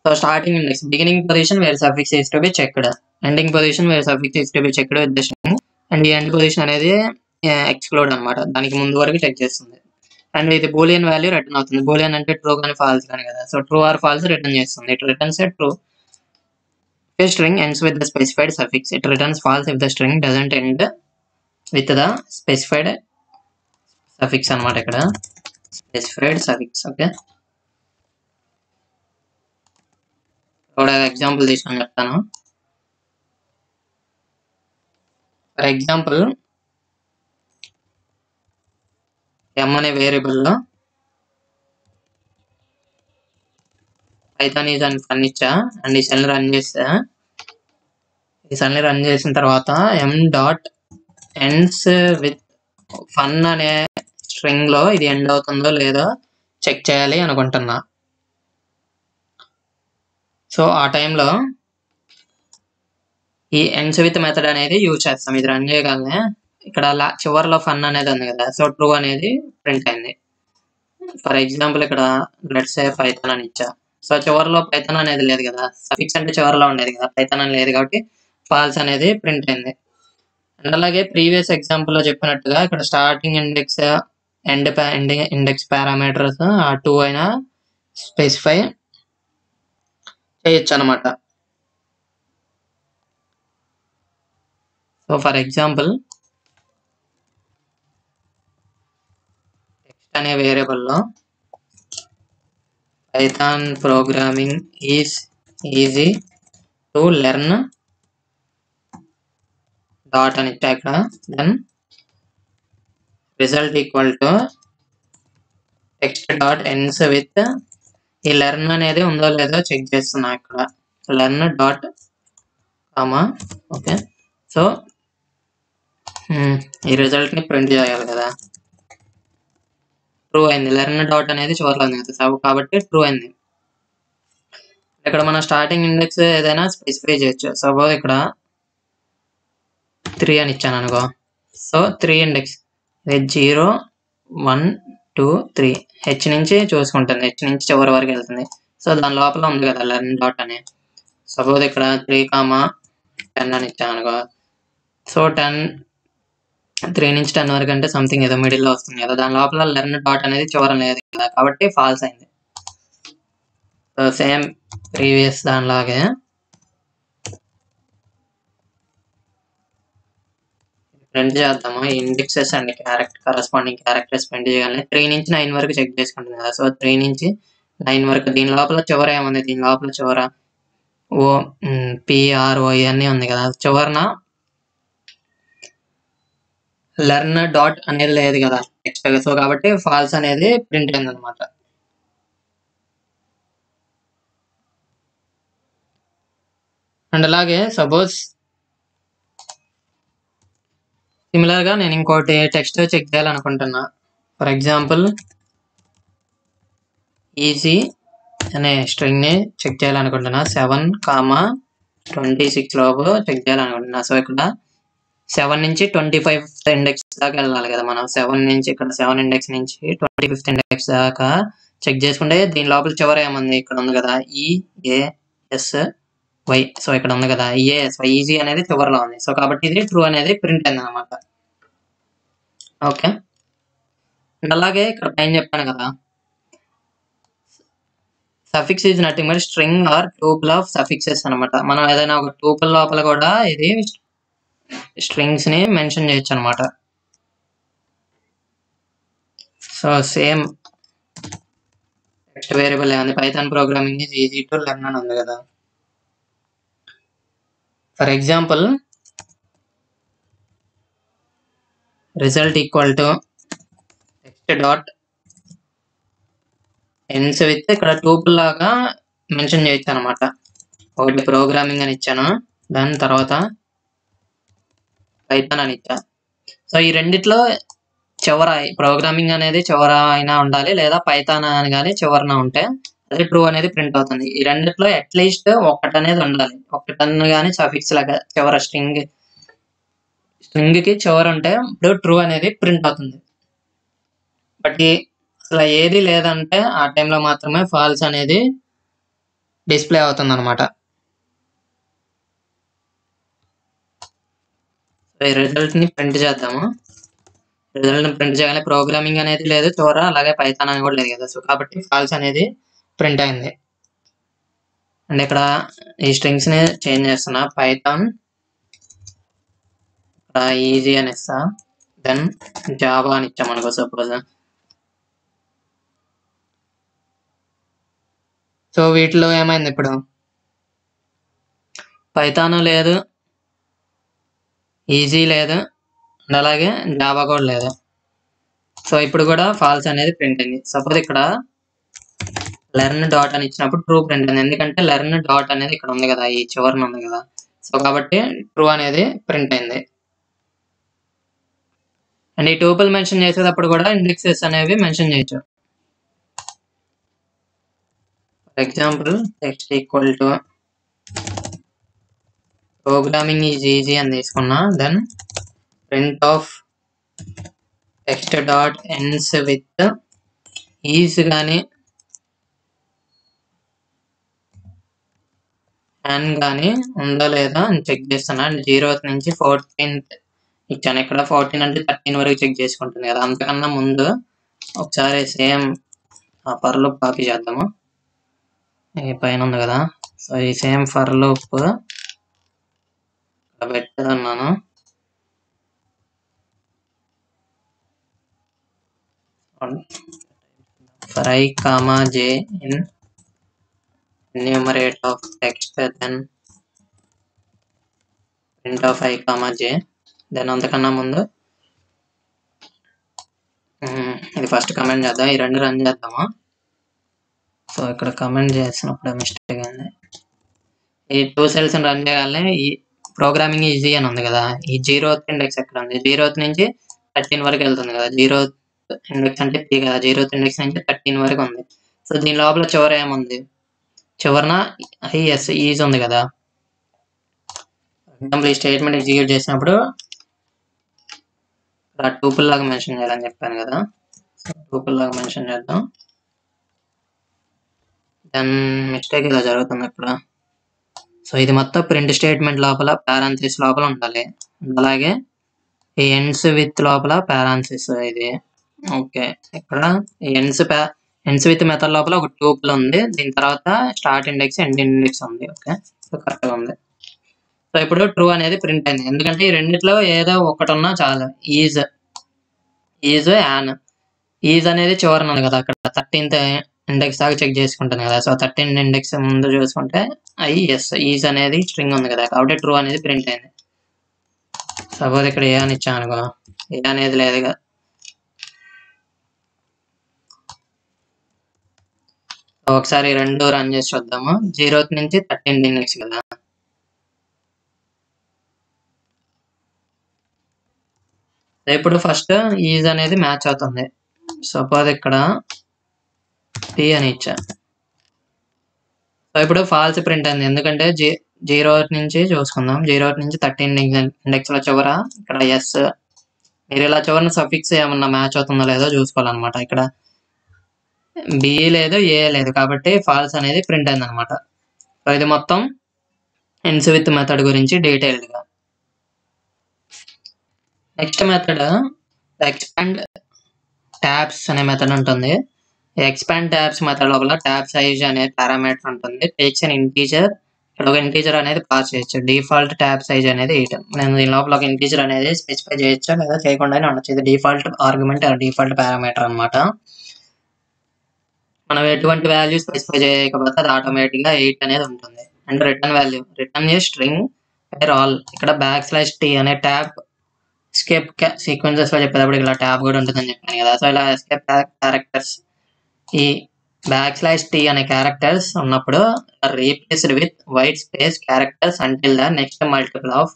So starting index, beginning position where suffix is to be checked, ending position where suffix is to be checked with the string. And ఈ ఎండ్ పొజిషన్ అనేది ఎక్స్క్లూడ్ అనమాట, దానికి ముందు వరకు చెక్ చేస్తుంది. అండ్ ఇది బూలియన్ వాల్యూ రిటర్న్ అవుతుంది. బూలియన్ అంటే ట్రూ కానీ ఫాల్స్ కానీ కదా. So true or false return చేస్తుంది. It returns a true. A string ends with the specified suffix. It returns false if the string doesn't end with the specified suffix అనమాట. ఇక్కడ specified suffix. ఓకే, ఒక ఎగ్జాంపుల్ తీసుకొని చెప్తాను. ఫర్ ఎగ్జాంపుల్ m అనే వేరియబుల్లో పైథాన్ ఈజ్ అని ఫన్ ఇచ్చా. అండ్ ఈ సెల్ రన్ చేస్తా. ఈ సెల్ రన్ చేసిన తర్వాత m.ends with fun అనే స్ట్రింగ్ లో ఇది ఎండ్ అవుతుందో లేదో చెక్ చేయాలి అనుకుంటున్నా. సో ఆ టైంలో ఈ ఎండ్స్ విత్ మెథడ్ అనేది యూజ్ చేస్తాం. ఇది రన్ చేయగలనే ఇక్కడ చివరిలో ఫన్ అనేది ఉంది కదా. సో ట్రూ అనేది ప్రింట్ అయింది. ఫర్ ఎగ్జాంపుల్ ఇక్కడ లెట్స్ సే పైథాన్ అని ఇచ్చా. సో చివరిలో పైథాన్ అనేది లేదు కదా, సఫిక్స్ అంటే చివరిలో ఉండేది కదా, పైథాన్ అని లేదు కాబట్టి ఫాల్స్ అనేది ప్రింట్ అయింది. అండ్ అలాగే ప్రీవియస్ ఎగ్జాంపుల్ లో చెప్పినట్టుగా ఇక్కడ starting index ending index parameters ఆ 2 అయినా స్పెసిఫై చేయొచ్చు అనమాట. సో ఫర్ ఎగ్జాంపుల్ టెక్స్ట్ అనే వేరియబుల్లో Python programming is easy to learn dot అని ఇచ్చా ఇక్కడ. Then result equal to text dot ends with ఈ లెర్న్ అనేది ఉందో లేదో చెక్ చేస్తున్నా ఇక్కడ. Learn dot comma. Okay, so ఈ రిజల్ట్ ని ప్రింట్ చేయాలి కదా. ట్రూ అయింది. లెర్న్ డాట్ అనేది చివరిలో ఉంది కదా, కాబట్టి ట్రూ అయింది. ఇక్కడ మన స్టార్టింగ్ ఇండెక్స్ ఏదైనా స్పెసిఫై చేయొచ్చు. సపోజ్ ఇక్కడ 3 అని ఇచ్చాను అనుకో. సో 3 ఇండెక్స్ 0 1 2 3 హెచ్ నుంచి చూసుకుంటుంది, హెచ్ నుంచి చివరి వరకు వెళ్తుంది. సో దాని లోపల ఉంది కదా లెర్న్ డాట్ అని. సపోజ్ ఇక్కడ 3, 10 అని ఇచ్చాను అనుకో. సో 10 3 నుంచి 10 వరకు అంటే సంథింగ్ ఏదో మిడిల్ లో వస్తుంది కదా, దాని లోపల లెర్న్ డాట్ అనేది చివర లేదు కదా, కాబట్టి ఫాల్స్ అయింది. సో సేమ్ ప్రీవియస్ దానిలాగే ప్రింట్ చేద్దాము. Indexes and corresponding characters print చేయాలని 3 నుంచి 9 వరకు చెక్ చేసుకుంటుంది కదా. సో 3 నుంచి 9 వరకు దీని లోపల చివర ఏముంది, దీని లోపల చివర ఓ పిఆర్ఓ ఇవన్నీ ఉంది కదా, చివరన లెర్న్ డాట్ అనేది లేదు కదా టెక్స్ట్. సో కాబట్టి ఫాల్స్ అనేది ప్రింట్ అయింది అనమాట. అండ్ అలాగే సపోజ్ సిమిలర్ గా నేను ఇంకోటి టెక్స్ట్ చెక్ చేయాలనుకుంటున్నా. ఫర్ ఎగ్జాంపుల్ ఈజీ అనే స్ట్రింగ్ ని చెక్ చేయాలనుకుంటున్నా. 7,26 లోపు చెక్ చేయాలనుకుంటున్నా. సో ఇక్కడ 7 నుంచి 25 ఇండెక్స్ దాకా వెళ్ళాలి కదా మనం. 7 నుంచి ఇక్కడ 7 ఇండెక్స్ నుంచి 25 ఇండెక్స్ దాకా చెక్ చేసుకుంటే దీని లోపల చివర ఏముంది, ఇక్కడ ఉంది కదా EASY. సో ఇక్కడ ఉంది కదా EASY, ఈజీ అనేది చివరిలో ఉంది. సో కాబట్టి ఇది ట్రూ అనేది ప్రింట్ అయింది అనమాట. ఓకే, అండ్ అలాగే ఇక్కడ పైన చెప్పాను కదా, suffix is nothing but string or tuple of suffixes అనమాట. మనం ఏదైనా ఒక ట్యూపుల్ లోపల కూడా ఇది స్ట్రింగ్స్ ని మెన్షన్ చేయొచ్చు అనమాట. సో సేమ్ టెక్స్ట్ వేరియబుల్ ఏముంది, Python programming is easy to learn అని ఉంది కదా. For example result equal to text dot ends with ఇక్కడ ట్యూపుల్ లాగా మెన్షన్ చేయొచ్చు అనమాట. ఒకటి ప్రోగ్రామింగ్ అని ఇచ్చాను, దాని తర్వాత పైథాన్ అని ఇచ్చా. సో ఈ రెండిట్లో చివర ప్రోగ్రామింగ్ అనేది చివర అయినా ఉండాలి, లేదా పైథాన్ అని కానీ చివరన ఉంటే అది ట్రూ అనేది ప్రింట్ అవుతుంది. ఈ రెండిట్లో అట్లీస్ట్ ఒకటి అనేది ఉండాలి. ఒకటని కానీ సఫిక్స్ లాగా చివర స్ట్రింగ్ కి చివర ఉంటే ఇప్పుడు ట్రూ అనేది ప్రింట్ అవుతుంది. బట్ అసలు ఏది లేదంటే ఆ టైంలో మాత్రమే ఫాల్స్ అనేది డిస్ప్లే అవుతుంది అనమాట. రిజల్ట్ ని ప్రింట్ చేద్దాము. రిజల్ట్ ని ప్రింట్ చేయగానే ప్రోగ్రామింగ్ అనేది లేదు చివర, అలాగే పైథాన్ అని కూడా లేదు కదా. సో కాబట్టి ఫాల్స్ అనేది ప్రింట్ అయింది. అండ్ ఇక్కడ ఈ స్ట్రింగ్స్ ని చేంజ్ చేస్తున్నా. పైథాన్ ఈజీ అని ఇస్తా, దెన్ జావా అని ఇచ్చామనుకో సపోజ్. సో వీటిలో ఏమైంది, ఇప్పుడు పైథాన్ లేదు, ఈజీ లేదు, అండ్ అలాగే జావా కూడా లేదు. సో ఇప్పుడు కూడా ఫాల్స్ అనేది ప్రింట్ అయింది. సపోజ్ ఇక్కడ లెర్న్ డాట్ అని ఇచ్చినప్పుడు ట్రూ ప్రింట్ అయింది, ఎందుకంటే లెర్న్ డాట్ అనేది ఇక్కడ ఉంది కదా, ఈ చివరన ఉంది కదా. సో కాబట్టి ట్రూ అనేది ప్రింట్ అయింది. అండ్ ఈ ట్యూపుల్ మెన్షన్ చేసేటప్పుడు కూడా ఇండెక్సెస్ అనేవి మెన్షన్ చేయొచ్చు. For example text equal to programming is easy అని తీసుకున్నా, then print of text dot ends with is కానీ హ్యాన్ కానీ ఉందా లేదా అని చెక్ చేస్తున్నా. అండ్ 0th నుంచి 14th ఇచ్చాను. ఇక్కడ 14 అంటే 13 వరకు చెక్ చేసుకుంటుంది కదా. అంతకన్నా ముందు ఒకసారి సేమ్ ఫర్ లూప్ కాపీ చేద్దాము. ఈ పైన ఉంది కదా, సో ఈ సేమ్ ఫర్ లూప్ పెట్టదన్నాను. for I comma j in enumerate of text, then print of I comma j. then అంతకన్నా ముందు ఇది ఫస్ట్ కమెంట్ చేద్దాం, ఈ రెండు రన్ చేద్దాము. సో ఇక్కడ కమెంట్ చేసినప్పుడు మిస్టేక్ అయింది. ఈ 2 cells రన్ చేయాలని ఈ ప్రోగ్రామింగ్ ఈజీ అని ఉంది కదా, ఈ 0th ఇండెక్స్ ఎక్కడ ఉంది, 0th నుంచి 13 వరకు వెళ్తుంది కదా. 0th ఇండెక్స్ అంటే P కదా, 0th ఇండెక్స్ నుంచి 13 వరకు ఉంది. సో దీని లోపల చివర ఏముంది, చివరన ఐఎస్ ఈజ్ ఉంది కదా. ఎగ్జాంపుల్ ఈ స్టేట్మెంట్ ఎగ్జిక్యూట్ చేసినప్పుడు ట్యూపుల్ లాగా మెన్షన్ చేయాలని చెప్పాను కదా. ట్యూపుల్ లాగా మెన్షన్ చేద్దాం. దెన్ మిస్టేక్ ఇలా జరుగుతుంది ఇక్కడ. సో ఇది మొత్తం ప్రింట్ స్టేట్మెంట్ లోపల పారాంథసిస్ లోపల ఉండాలి. అలాగే ఈ ఎండ్స్ విత్ లోపల పారాన్సిస్ ఇది. ఓకే, ఇక్కడ ఎండ్స్ విత్ మెథడ్ లోపల ఒక ట్యూపుల్ ఉంది, దీని తర్వాత స్టార్ట్ ఇండెక్స్ ఎండ్ ఇండెక్స్ ఉంది. ఓకే, సో కరెక్ట్గా ఉంది. సో ఇప్పుడు ట్రూ అనేది ప్రింట్ అయింది, ఎందుకంటే ఈ రెండిట్లో ఏదో ఒకటి ఉన్నా చాలు. ఈజ్ యాన్, ఈజ్ అనేది చివరన ఉంది కదా, అక్కడ 13th ఇండెక్స్ దాకా చెక్ చేసుకుంటాను కదా. సో 13th ఇండెక్స్ ముందు చూసుకుంటే ఎస్ ఈజ్ అనేది స్ట్రింగ్ ఉంది కదా, కాబట్టి ట్రూ అనేది ప్రింట్ అయింది. సపోజ్ ఇక్కడ ఏ అని ఇచ్చాను అనుకో, ఏ అనేది లేదుగా. ఒకసారి రెండు రన్ చేసి చూద్దాము. 0th నుంచి 13th ఇండెక్స్ కదా. ఇప్పుడు ఫస్ట్ ఈజ్ అనేది మ్యాచ్ అవుతుంది. సపోజ్ ఇక్కడ టీ అని ఇచ్చా, సో ఇప్పుడు ఫాల్స్ ప్రింట్ అయింది, ఎందుకంటే 0th నుంచి చూసుకుందాం. 0th నుంచి 13th ఇండెక్స్ లో చివర ఇక్కడ ఎస్, మీరు ఇలా చివరిన సఫిక్స్ ఏమన్నా మ్యాచ్ అవుతుందో లేదో చూసుకోవాలన్నమాట. ఇక్కడ బి లేదు, ఏ లేదు, కాబట్టి ఫాల్స్ అనేది ప్రింట్ అయింది అనమాట. సో ఇది మొత్తం ఎండ్స్ విత్ మెథడ్ గురించి డీటెయిల్డ్ గా. నెక్స్ట్ మెథడ్ ఎక్స్పాండ్ ట్యాబ్స్ అనే మెథడ్ ఉంటుంది. ఎక్స్పాండ్ ట్యాబ్స్ మెథడ్ లోపల ట్యాబ్ సైజ్ అనే పారామీటర్ ఉంటుంది. టేక్స్ అన్ ఇంటీజర్, ఇక్కడ ఒక ఇంటీజర్ అనేది పాస్ చేయొచ్చు. డిఫాల్ట్ ట్యాబ్ సైజ్ అనేది 8. నేను దీని లోపల ఒక ఇంటీజర్ అనేది స్పెసిఫై చేయొచ్చా లేదా చేయకుండానే ఉండొచ్చు. ఇది డిఫాల్ట్ ఆర్గ్యుమెంట్, డిఫాల్ట్ పారామీటర్ అనమాట. మనం ఎటువంటి వాల్యూ స్పెసిఫై చేయకపోతే అది ఆటోమేటిక్ గా 8 అనేది ఉంటుంది. And return value, return a string where all, ఇక్కడ /t అనే ట్యాబ్ ఎస్కేప్ సీక్వెన్సెస్ లో చెప్పేటప్పుడు ఇలా ట్యాబ్ కూడా ఉంటుందని చెప్పాను కదా. సో ఇలా ఎస్కేప్ క్యారెక్టర్స్, ఈ /t అనే క్యారెక్టర్స్ ఉన్నప్పుడు replaced with white space characters until the next multiple of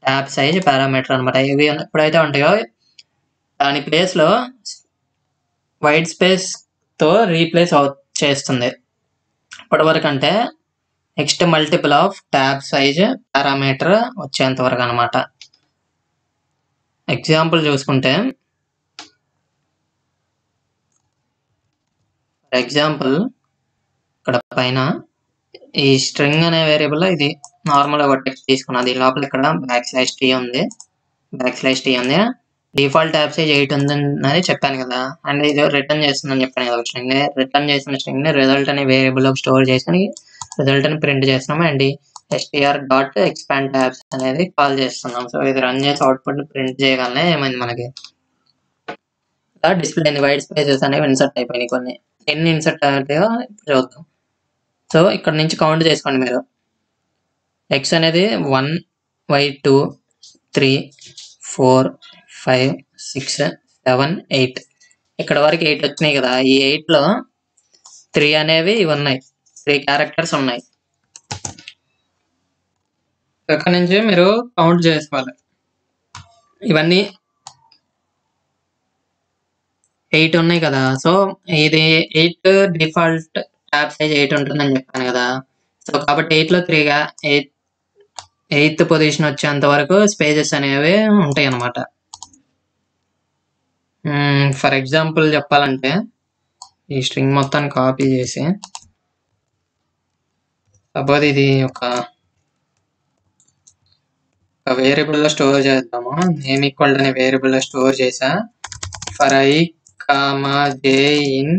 tab size parameter అనమాట. ఇవి ఎప్పుడైతే ఉంటాయో దాని ప్లేస్ లో వైట్ స్పేస్ తో రీప్లేస్ చేస్తుంది. ఇప్పటి వరకు అంటే next multiple of tab size parameter వచ్చేంత వరకు అనమాట. ఎగ్జాంపుల్ చూసుకుంటే, ఫర్ ఎగ్జాంపుల్ ఇక్కడ పైన ఈ స్ట్రింగ్ అనే వేరియబుల్ లో ఇది నార్మల్ గా టెక్స్ట్ తీసుకున్నా, దీని లోపల ఇక్కడ /t ఉంది, డిఫాల్ట్ ట్యాబ్ సైజ్ 8 ఉందని చెప్పాను కదా. అండ్ ఇది రిటర్న్ చేస్తుందని చెప్పాను కదా. స్ట్రింగ్ రిటర్న్ చేసిన స్ట్రింగ్ ని రిజల్ట్ అనే వేరియబుల్ లో స్టోర్ చేసుకుని రిజల్ట్ అని ప్రింట్ చేస్తున్నాము. అండ్ str.expand tabs అనేది కాల్ చేస్తున్నాం. సో ఇది రన్ చేసి అవుట్పుట్ ప్రింట్ చేయగానే ఏమైంది, మనకి డిస్ప్లే అయింది. వైట్ స్పేసెస్ అనేవి ఇన్సర్ట్ అయిపోయినాయి. కొన్ని ఎన్ని ఇన్సర్ట్ అవుతాయో ఇప్పుడు చూద్దాం. సో ఇక్కడ నుంచి కౌంట్ చేసుకోండి మీరు. ఎక్స్ అనేది 1, y 2, 3, 4, 5, 6, 7, 8. ఇక్కడ వరకు 8 వచ్చినాయి కదా. ఈ 8 లో 3 అనేవి ఇవి ఉన్నాయి, 3 క్యారెక్టర్స్ ఉన్నాయి. ఇక్కడ నుంచి మీరు కౌంట్ చేసుకోవాలి. ఇవన్నీ 8 ఉన్నాయి కదా. సో ఇది 8 డిఫాల్ట్ ట్యాబ్ సైజ్ 8 ఉంటుందని చెప్పాను కదా. సో కాబట్టి 8 లో 3గా 8th పొజిషన్ వచ్చేంత వరకు స్పేసెస్ అనేవి ఉంటాయి అన్నమాట. ఫర్ ఎగ్జాంపుల్ చెప్పాలంటే ఈ స్ట్రింగ్ మొత్తాన్ని కాపీ చేసి, సపోజ్ ఇది ఒక వేరియబుల్ లో స్టోర్ చేద్దాము. నేమ్ ఈక్వల్ అనే వేరియబుల్ లో స్టోర్ చేసా. For i, j in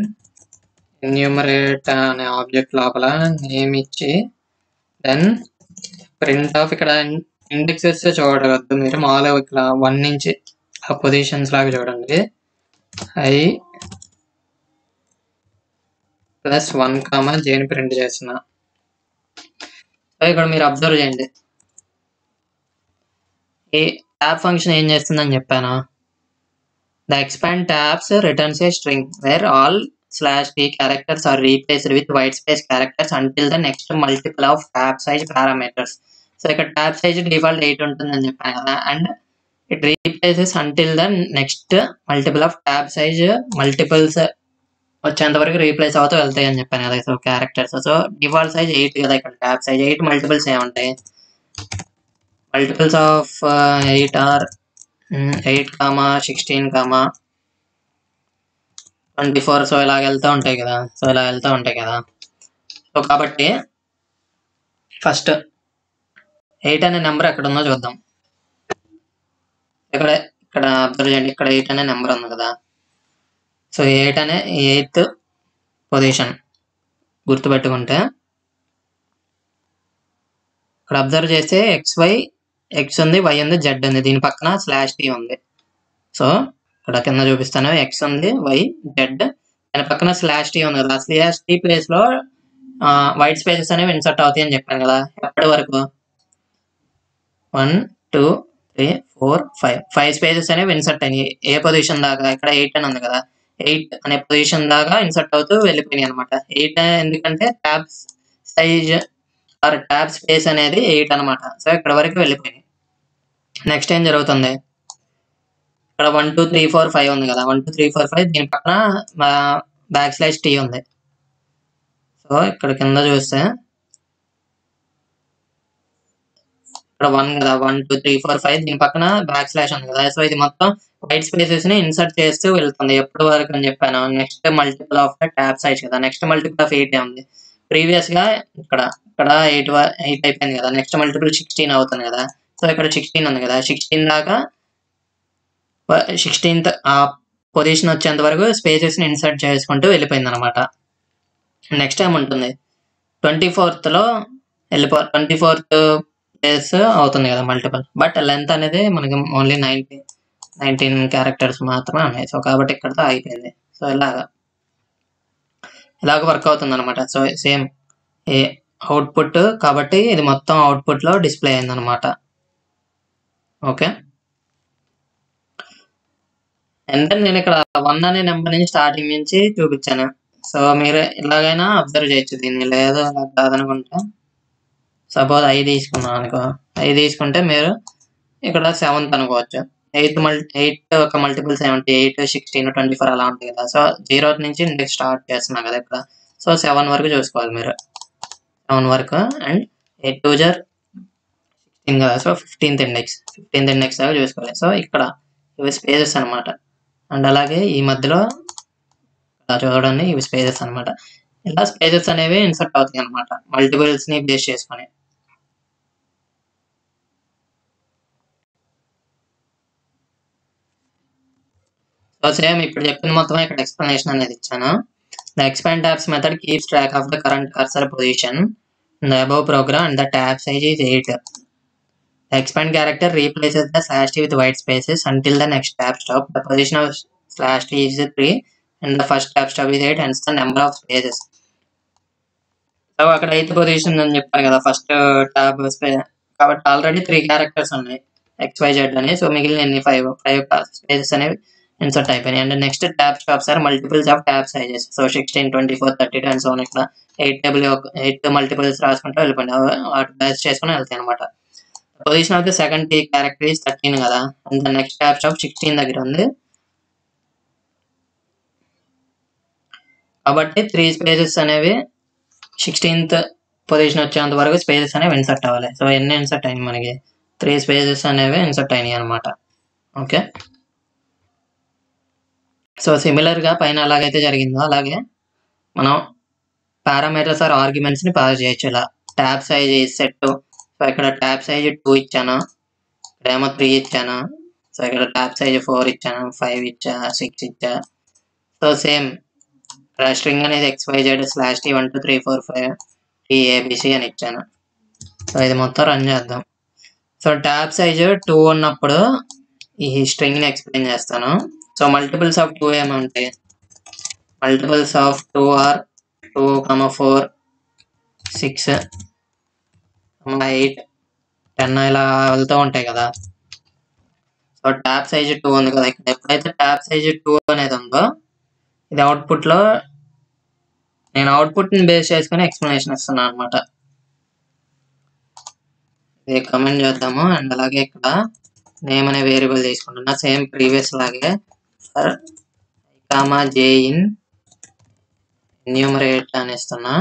enumerate అనే ఆబ్జెక్ట్ లోపల నేమ్ ఇచ్చి దెన్ ప్రింట్ ఆఫ్, ఇక్కడ ఇండెక్సెస్ చూడవద్దు మీరు, మామూలుగా ఇక్కడ 1 నుంచి ఆ పొజిషన్స్ లాగా చూడండి. i + 1, j ని ప్రింట్ చేస్తున్నా. సో ఇక్కడ మీరు అబ్జర్వ్ చేయండి, ఈ ట్యాబ్ ఫంక్షన్ ఏం చేస్తుందని చెప్పాను. The expand tabs returns a string where all /t characters are replaced with white space characters until the next multiple of tab size parameters. So ఇక్కడ ట్యాబ్ సైజ్ డిఫాల్ట్ 8 ఉంటుందని చెప్పాను కదా. And it replaces until the next multiple of tab size multiples వచ్చేంత వరకు రీప్లేస్ అవుతూ వెళ్తాయి అని చెప్పాను కదా. So characters, so default size 8 కదా, ఇక్కడ ట్యాబ్ సైజ్ 8 మల్టిపుల్స్ ఏముంటాయి, మల్టిపుల్స్ ఆఫ్ 8 ఆర్ 8, 16, 24. సో ఇలా వెళ్తూ ఉంటాయి కదా. సో కాబట్టి ఫస్ట్ 8 అనే నెంబర్ ఎక్కడ ఉందో చూద్దాం. ఇక్కడ అబ్జర్వ్ చేయండి, ఇక్కడ 8 అనే నెంబర్ ఉంది కదా. సో 8 అనే 8th పొజిషన్ గుర్తుపెట్టుకుంటే ఇక్కడ అబ్జర్వ్ చేస్తే XY, X ఉంది, Y ఉంది, Z ఉంది, దీని పక్కన /T ఉంది. సో ఇక్కడ కింద చూపిస్తాను, X ఉంది, Y, Z, దాని పక్కన /T ఉంది కదా. /T ప్లేస్ లో వైట్ స్పేసెస్ అనేవి ఇన్సర్ట్ అవుతాయి అని చెప్పాను కదా. ఎప్పటి వరకు 1 2 3 4 5 స్పేసెస్ అనేవి ఇన్సర్ట్ అయినాయి. ఏ పొజిషన్ దాకా? ఇక్కడ 8 అని ఉంది కదా, 8 అనే పొజిషన్ దాకా ఇన్సర్ట్ అవుతూ వెళ్ళిపోయినాయి అనమాట. 8 ఎందుకంటే tab size are tab space అనేది 8 అనమాట. సో ఇక్కడ వరకు వెళ్ళిపోయినాయి. నెక్స్ట్ ఏం జరుగుతుంది, ఇక్కడ 1 2 3 4 5 ఉంది కదా, 1 2 3 4 5 దీని పక్కన /T ఉంది. సో ఇక్కడ కింద చూస్తే ఇక్కడ 1 కదా, 1 2 3 4 5 దీని పక్కన // ఉంది కదా. సో ఇది మొత్తం వైట్ స్పేసెస్ ని ఇన్సర్ట్ చేస్తూ వెళ్తుంది. ఎప్పటి వరకు అని చెప్పాను, next multiple of tab size కదా, నెక్స్ట్ మల్టిపుల్ ఆఫ్ 8 ఉంది. ప్రీవియస్ గా ఇక్కడ 8 అయిపోయింది కదా, నెక్స్ట్ మల్టిపుల్ 16 అవుతుంది కదా. సో ఇక్కడ 16 ఉంది కదా, 16 దాకా 16th ఆ పొజిషన్ వచ్చేంత వరకు స్పేసెస్ ని ఇన్సర్ట్ చేసుకుంటూ వెళ్ళిపోయింది అనమాట. నెక్స్ట్ ఏముంటుంది, 24th లో 24th ప్లేస్ అవుతుంది కదా మల్టిపుల్, బట్ లెంత్ అనేది మనకి ఓన్లీ 19 క్యారెక్టర్స్ మాత్రమే ఉన్నాయి. సో కాబట్టి ఇక్కడతో అయిపోయింది. సో ఇలాగ వర్క్ అవుతుంది అనమాట. సో సేమ్ ఏ అవుట్పుట్ కాబట్టి ఇది మొత్తం అవుట్పుట్ లో డిస్ప్లే అయింది అనమాట. ఓకే, అంటే నేను ఇక్కడ 1 అనే నెంబర్ నుంచి స్టార్టింగ్ నుంచి చూపించాను. సో మీరు ఎలాగైనా అబ్జర్వ్ చేయొచ్చు దీన్ని, లేదు కాదనుకుంటే సపోజ్ 5 తీసుకున్నాం అనుకో, 5 తీసుకుంటే మీరు ఇక్కడ 7th అనుకోవచ్చు. 8 ఒక మల్టిపుల్స్ ఏమంటే 8 16 24 అలా ఉంటాయి కదా. సో 0 నుంచి ఇండెక్స్ స్టార్ట్ చేస్తున్నా కదా ఇక్కడ. సో 7 వరకు చూసుకోవాలి మీరు, 7 వరకు, అండ్ 8 2 16 కదా. సో 15th ఇండెక్స్ దాకా చూసుకోవాలి. సో ఇక్కడ ఇవి స్పేసెస్ అనమాట. అండ్ అలాగే ఈ మధ్యలో చూడండి, ఇవి స్పేసెస్ అనమాట. ఇలా స్పేసెస్ అనేవి ఇన్సర్ట్ అవుతాయి అనమాట మల్టిపుల్స్ ని బేస్ చేసుకొని. సో సేమ్ ఇప్పుడు చెప్పిన మొత్తం ఇక్కడ ఎక్స్ప్లెనేషన్ అనేది ఇచ్చాను. The expand tabs method keeps track of the current cursor position in the above program and the tab size is 8. The expand character replaces the /T with white spaces until the next tab stop. The position of /T is 3 and the first tab stop is 8, hence the number of spaces. So అక్కడ 8th పొజిషన్ అని చెప్పాను కదా ఫస్ట్ టాబ్ స్పేస్, కాబట్టి ఆల్రెడీ 3 క్యారెక్టర్స్ ఉన్నాయి XYZ అని. సో మిగిలిన 5 స్పేసెస్ అనేవి ఇన్సర్ట్ అయిపోయినాయి. And next tab stops are multiples of tab sizes. So 16 24 32 and so ఇక్కడ 8 మల్టిపుల్స్ రాసుకుంటూ వెళ్ళిపోయినాయి, వాటి బేస్ చేసుకుని వెళ్తాయి అనమాట. Position of the second character is 13 కదా, and the next tab stop 16 దగ్గర ఉంది. కాబట్టి 3 స్పేసెస్ అనేవి 16th పొజిషన్ వచ్చేంత వరకు స్పేసెస్ అనేవి ఇన్సర్ట్ అవ్వాలి. సో ఎన్ని ఇన్సర్ట్ అయినాయి మనకి, 3 స్పేసెస్ అనేవి ఇన్సర్ట్ అయినాయి అనమాట. ఓకే, సో సిమిలర్గా పైన ఎలాగైతే జరిగిందో అలాగే మనం పారామీటర్స్ ఆర్ ఆర్గ్యుమెంట్స్ ని పాస్ చేయొచ్చు. ఇలా ట్యాబ్ సైజ్ సెట్, సో ఇక్కడ ట్యాబ్ సైజ్ 2 ఇచ్చాను, ఇక్కడేమో 3 ఇచ్చాను, సో ఇక్కడ ట్యాబ్ సైజ్ 4 ఇచ్చాను, 5 ఇచ్చా, 6 ఇచ్చా. సో సేమ్ ఇక్కడ స్ట్రింగ్ అనేది XYZ /T 1 2 3 4 5 TABC అని ఇచ్చాను. సో ఇది మొత్తం రన్ చేద్దాం. సో ట్యాబ్ సైజ్ 2 ఉన్నప్పుడు ఈ స్ట్రింగ్ ని ఎక్స్ప్లెయిన్ చేస్తాను. సో మల్టిపుల్స్ ఆఫ్ 2 ఏమంటాయి, మల్టిపుల్స్ ఆఫ్ 2 ఆర్ 2, 4, 6, 8, 10 ఇలా వెళ్తూ ఉంటాయి కదా. సో ట్యాబ్ సైజ్ 2 ఉంది కదా, ఇక్కడ ఎప్పుడైతే ట్యాబ్ సైజ్ 2 అనేది ఉందో ఇది అవుట్పుట్ లో, నేను అవుట్పుట్ ని బేస్ చేసుకుని ఎక్స్ప్లెనేషన్ ఇస్తున్నాను అనమాట. ఇది కమెంట్ చేద్దాము. అండ్ అలాగే ఇక్కడ నేమ్ అనే వేరియబుల్ తీసుకుంటున్నా, సేమ్ ప్రీవియస్ లాగే ఫర్ j in enumerate అని ఇస్తున్నా.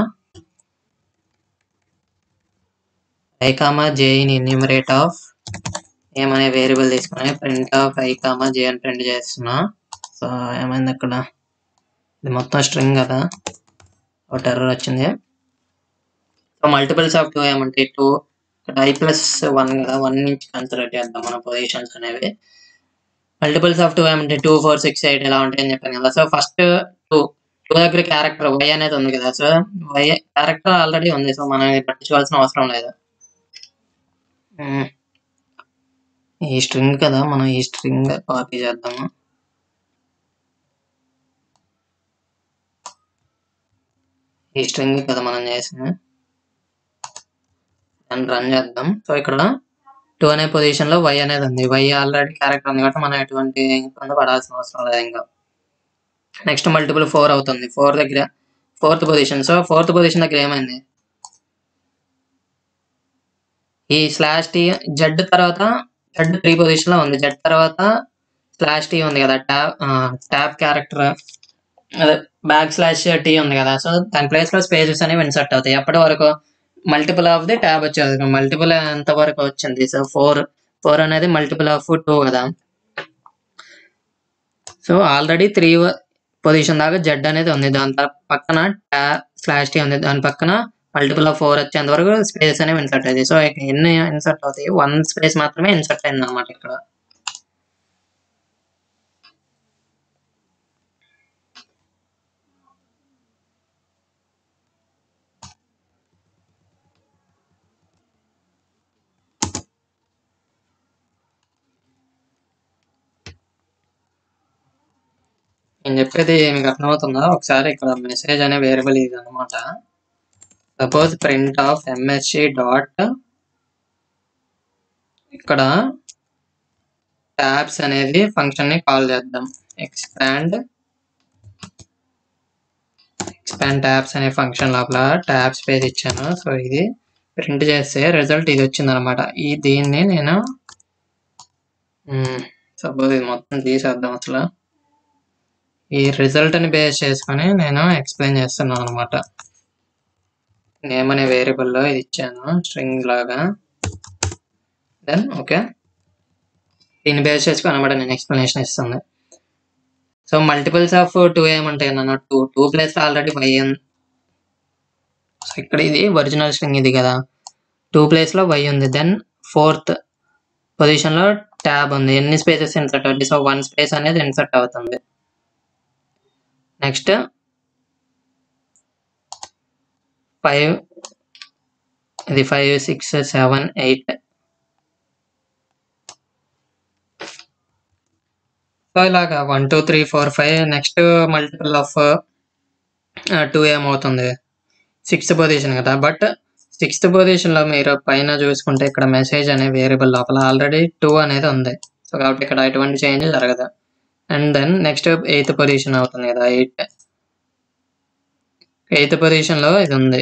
j in enumerate of name అనే వేరియబుల్ తీసుకుని ప్రింట్ ఆఫ్ j అని ప్రింట్ చేస్తున్నా. సో ఏమైంది ఇక్కడ, ఇది మొత్తం స్ట్రింగ్ కదా, ఒక ఎర్రర్ వచ్చింది. సో మల్టిపుల్స్ ఆఫ్ 2 ఏమంటే 2, ఇక్కడ i+1 కదా, 1 నుంచి కన్సిడర్ చేద్దాం మన పొజిషన్స్ అనేవి. మల్టిపుల్స్ ఆఫ్ 2 ఏమంటే 2, 4, 6, 8 ఇలా ఉంటాయని చెప్పాను కదా. సో ఫస్ట్ 2 దగ్గర క్యారెక్టర్ వై అనేది ఉంది కదా. సో వై క్యారెక్టర్ ఆల్రెడీ ఉంది. సో మనం పట్టించుకోవాల్సిన అవసరం లేదు. ఈ స్ట్రింగ్ కదా, మనం ఈ స్ట్రింగ్ కాపీ చేద్దాము. ఈ స్ట్రింగ్ కదా మనం చేసింది. దాన్ని రన్ చేద్దాం. సో ఇక్కడ 2 అనే పొజిషన్ లో వై అనేది ఉంది. వై ఆల్రెడీ క్యారెక్టర్ ఉంది కాబట్టి మనం ఎటువంటి ఇబ్బంది పడాల్సిన అవసరం లేదు ఇంకా. నెక్స్ట్ మల్టిపుల్ 4 అవుతుంది. 4 దగ్గర 4th position. So 4th position దగ్గర ఏమైంది, ఈ స్లాష్ టీ జెడ్ తర్వాత జెడ్ 3 పొజిషన్ లో ఉంది. జెడ్ తర్వాత స్లాష్ టీ ఉంది కదా, ట్యాబ్ క్యారెక్టర్ అదే బ్యాక్ స్లాష్ టీ ఉంది కదా. సో దాని ప్లేస్ లో స్పేసెస్ అనేవి ఇన్సర్ట్ అవుతాయి. అప్పటి వరకు మల్టిపుల్ ఆఫ్ ది ట్యాబ్ వచ్చేది. మల్టిపుల్ ఎంత వరకు వచ్చింది, సో 4 అనేది మల్టిపుల్ ఆఫ్ 2 కదా. సో ఆల్రెడీ 3 పొజిషన్ దాకా జెడ్ అనేది ఉంది. దాని పక్కన ట్యాబ్ స్లాష్ టీ ఉంది. దాని పక్కన మల్టిపుల్ ఆఫ్ 4 వచ్చేంత వరకు స్పేస్ అనేవి ఇన్సర్ట్ అవుతాయి. సో ఎన్ని ఇన్సర్ట్ అవుతాయి, 1 స్పేస్ మాత్రమే ఇన్సర్ట్ అయింది అనమాట ఇక్కడ. నేను చెప్పేది మీకు అర్థమవుతుందా? ఒకసారి ఇక్కడ మెసేజ్ అనే వేరియబుల్ ఇది అనమాట. Suppose print of MSc dot ఇక్కడ ట్యాబ్స్ అనేది ఫంక్షన్ ని కాల్ చేద్దాం. ఎక్స్పాండ్ ట్యాబ్స్ అనే ఫంక్షన్ లోపల ట్యాబ్ స్పేస్ ఇచ్చాను. సో ఇది ప్రింట్ చేస్తే రిజల్ట్ ఇది వచ్చింది అనమాట. దీన్ని నేను సపోజ్ ఇది మొత్తం తీసేద్దాం. అసలు ఈ రిజల్ట్ ని బేస్ చేసుకొని నేను ఎక్స్ప్లెయిన్ చేస్తున్నాను అనమాట. నేమ్ అనే వేరియబుల్ లో ఇది ఇచ్చాను స్ట్రింగ్ లాగా. దెన్ ఓకే, దీన్ని బేస్ చేసుకొని అనమాట నేను ఎక్స్ప్లెనేషన్ ఇస్తుంది. సో మల్టిపుల్స్ ఆఫ్ 2 ఏమంటాయి అన్న, 2 ప్లేస్ ఆల్రెడీ 5 ఉంది. సో ఇక్కడ ఇది ఒరిజినల్ స్ట్రింగ్ ఇది కదా, 2 ప్లేస్ లో y ఉంది. దెన్ 4th పొజిషన్ లో ట్యాబ్ ఉంది. ఎన్ని స్పేసెస్ ఇన్సర్ట్ అవుతుంది, సో 1 స్పేస్ అనేది ఇన్సర్ట్ అవుతుంది. నెక్స్ట్ 5 ఇది 5, 6, 7, 8. సో ఇలాగా 1, 2, 3, 4, 5. నెక్స్ట్ మల్టిపుల్ ఆఫ్ 2 ఏమవుతుంది, 6th పొజిషన్ కదా. బట్ 6th పొజిషన్ లో మీరు పైన చూసుకుంటే ఇక్కడ మెసేజ్ అనే వేరియబుల్ లోపల ఆల్రెడీ 2 అనేది ఉంది. సో కాబట్టి ఇక్కడ ఎటువంటి చేంజ్ జరగదు. And then next 8th position అవుతుంది కదా, 8th పొజిషన్ లో ఇది ఉంది.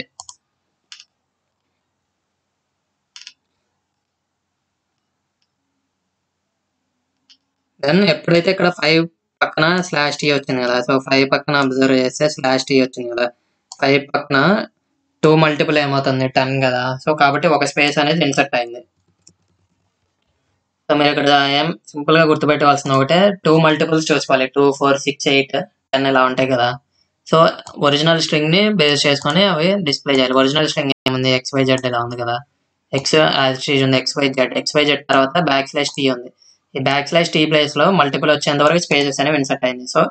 దెన్ ఎప్పుడైతే ఇక్కడ 5 పక్కన స్లాష్ టీ వచ్చింది కదా, సో 5 పక్కన అబ్జర్వ్ చేస్తే స్లాష్ టీ వచ్చింది కదా. 5 పక్కన 2 మల్టిపుల్ ఏమవుతుంది, 10 కదా. సో కాబట్టి ఒక స్పేస్ అనేది ఇన్సర్ట్ అయింది. సో మీరు ఇక్కడ ఏం సింపుల్ గా గుర్తుపెట్టవలసిన ఒకటే, 2 మల్టిపుల్స్ చూసుకోవాలి. 2, 4, 6, 8, 10 ఇలా ఉంటాయి కదా. సో ఒరిజినల్ స్ట్రింగ్ ని బేస్ చేసుకొని అవి డిస్ప్లే చేయాలి. ఒరిజినల్ స్ట్రింగ్ ఏముంది, XYZ ఇలా ఉంది కదా. X ఉంది, XYZ తర్వాత బ్యాక్ స్లాష్ టీ ఉంది. ఈ బ్యాక్ స్లాష్ టీ ప్లేస్ లో మల్టిపుల్ వచ్చేంత వరకు స్పేసెస్ అనేవి ఇన్సర్ట్ అయింది. సో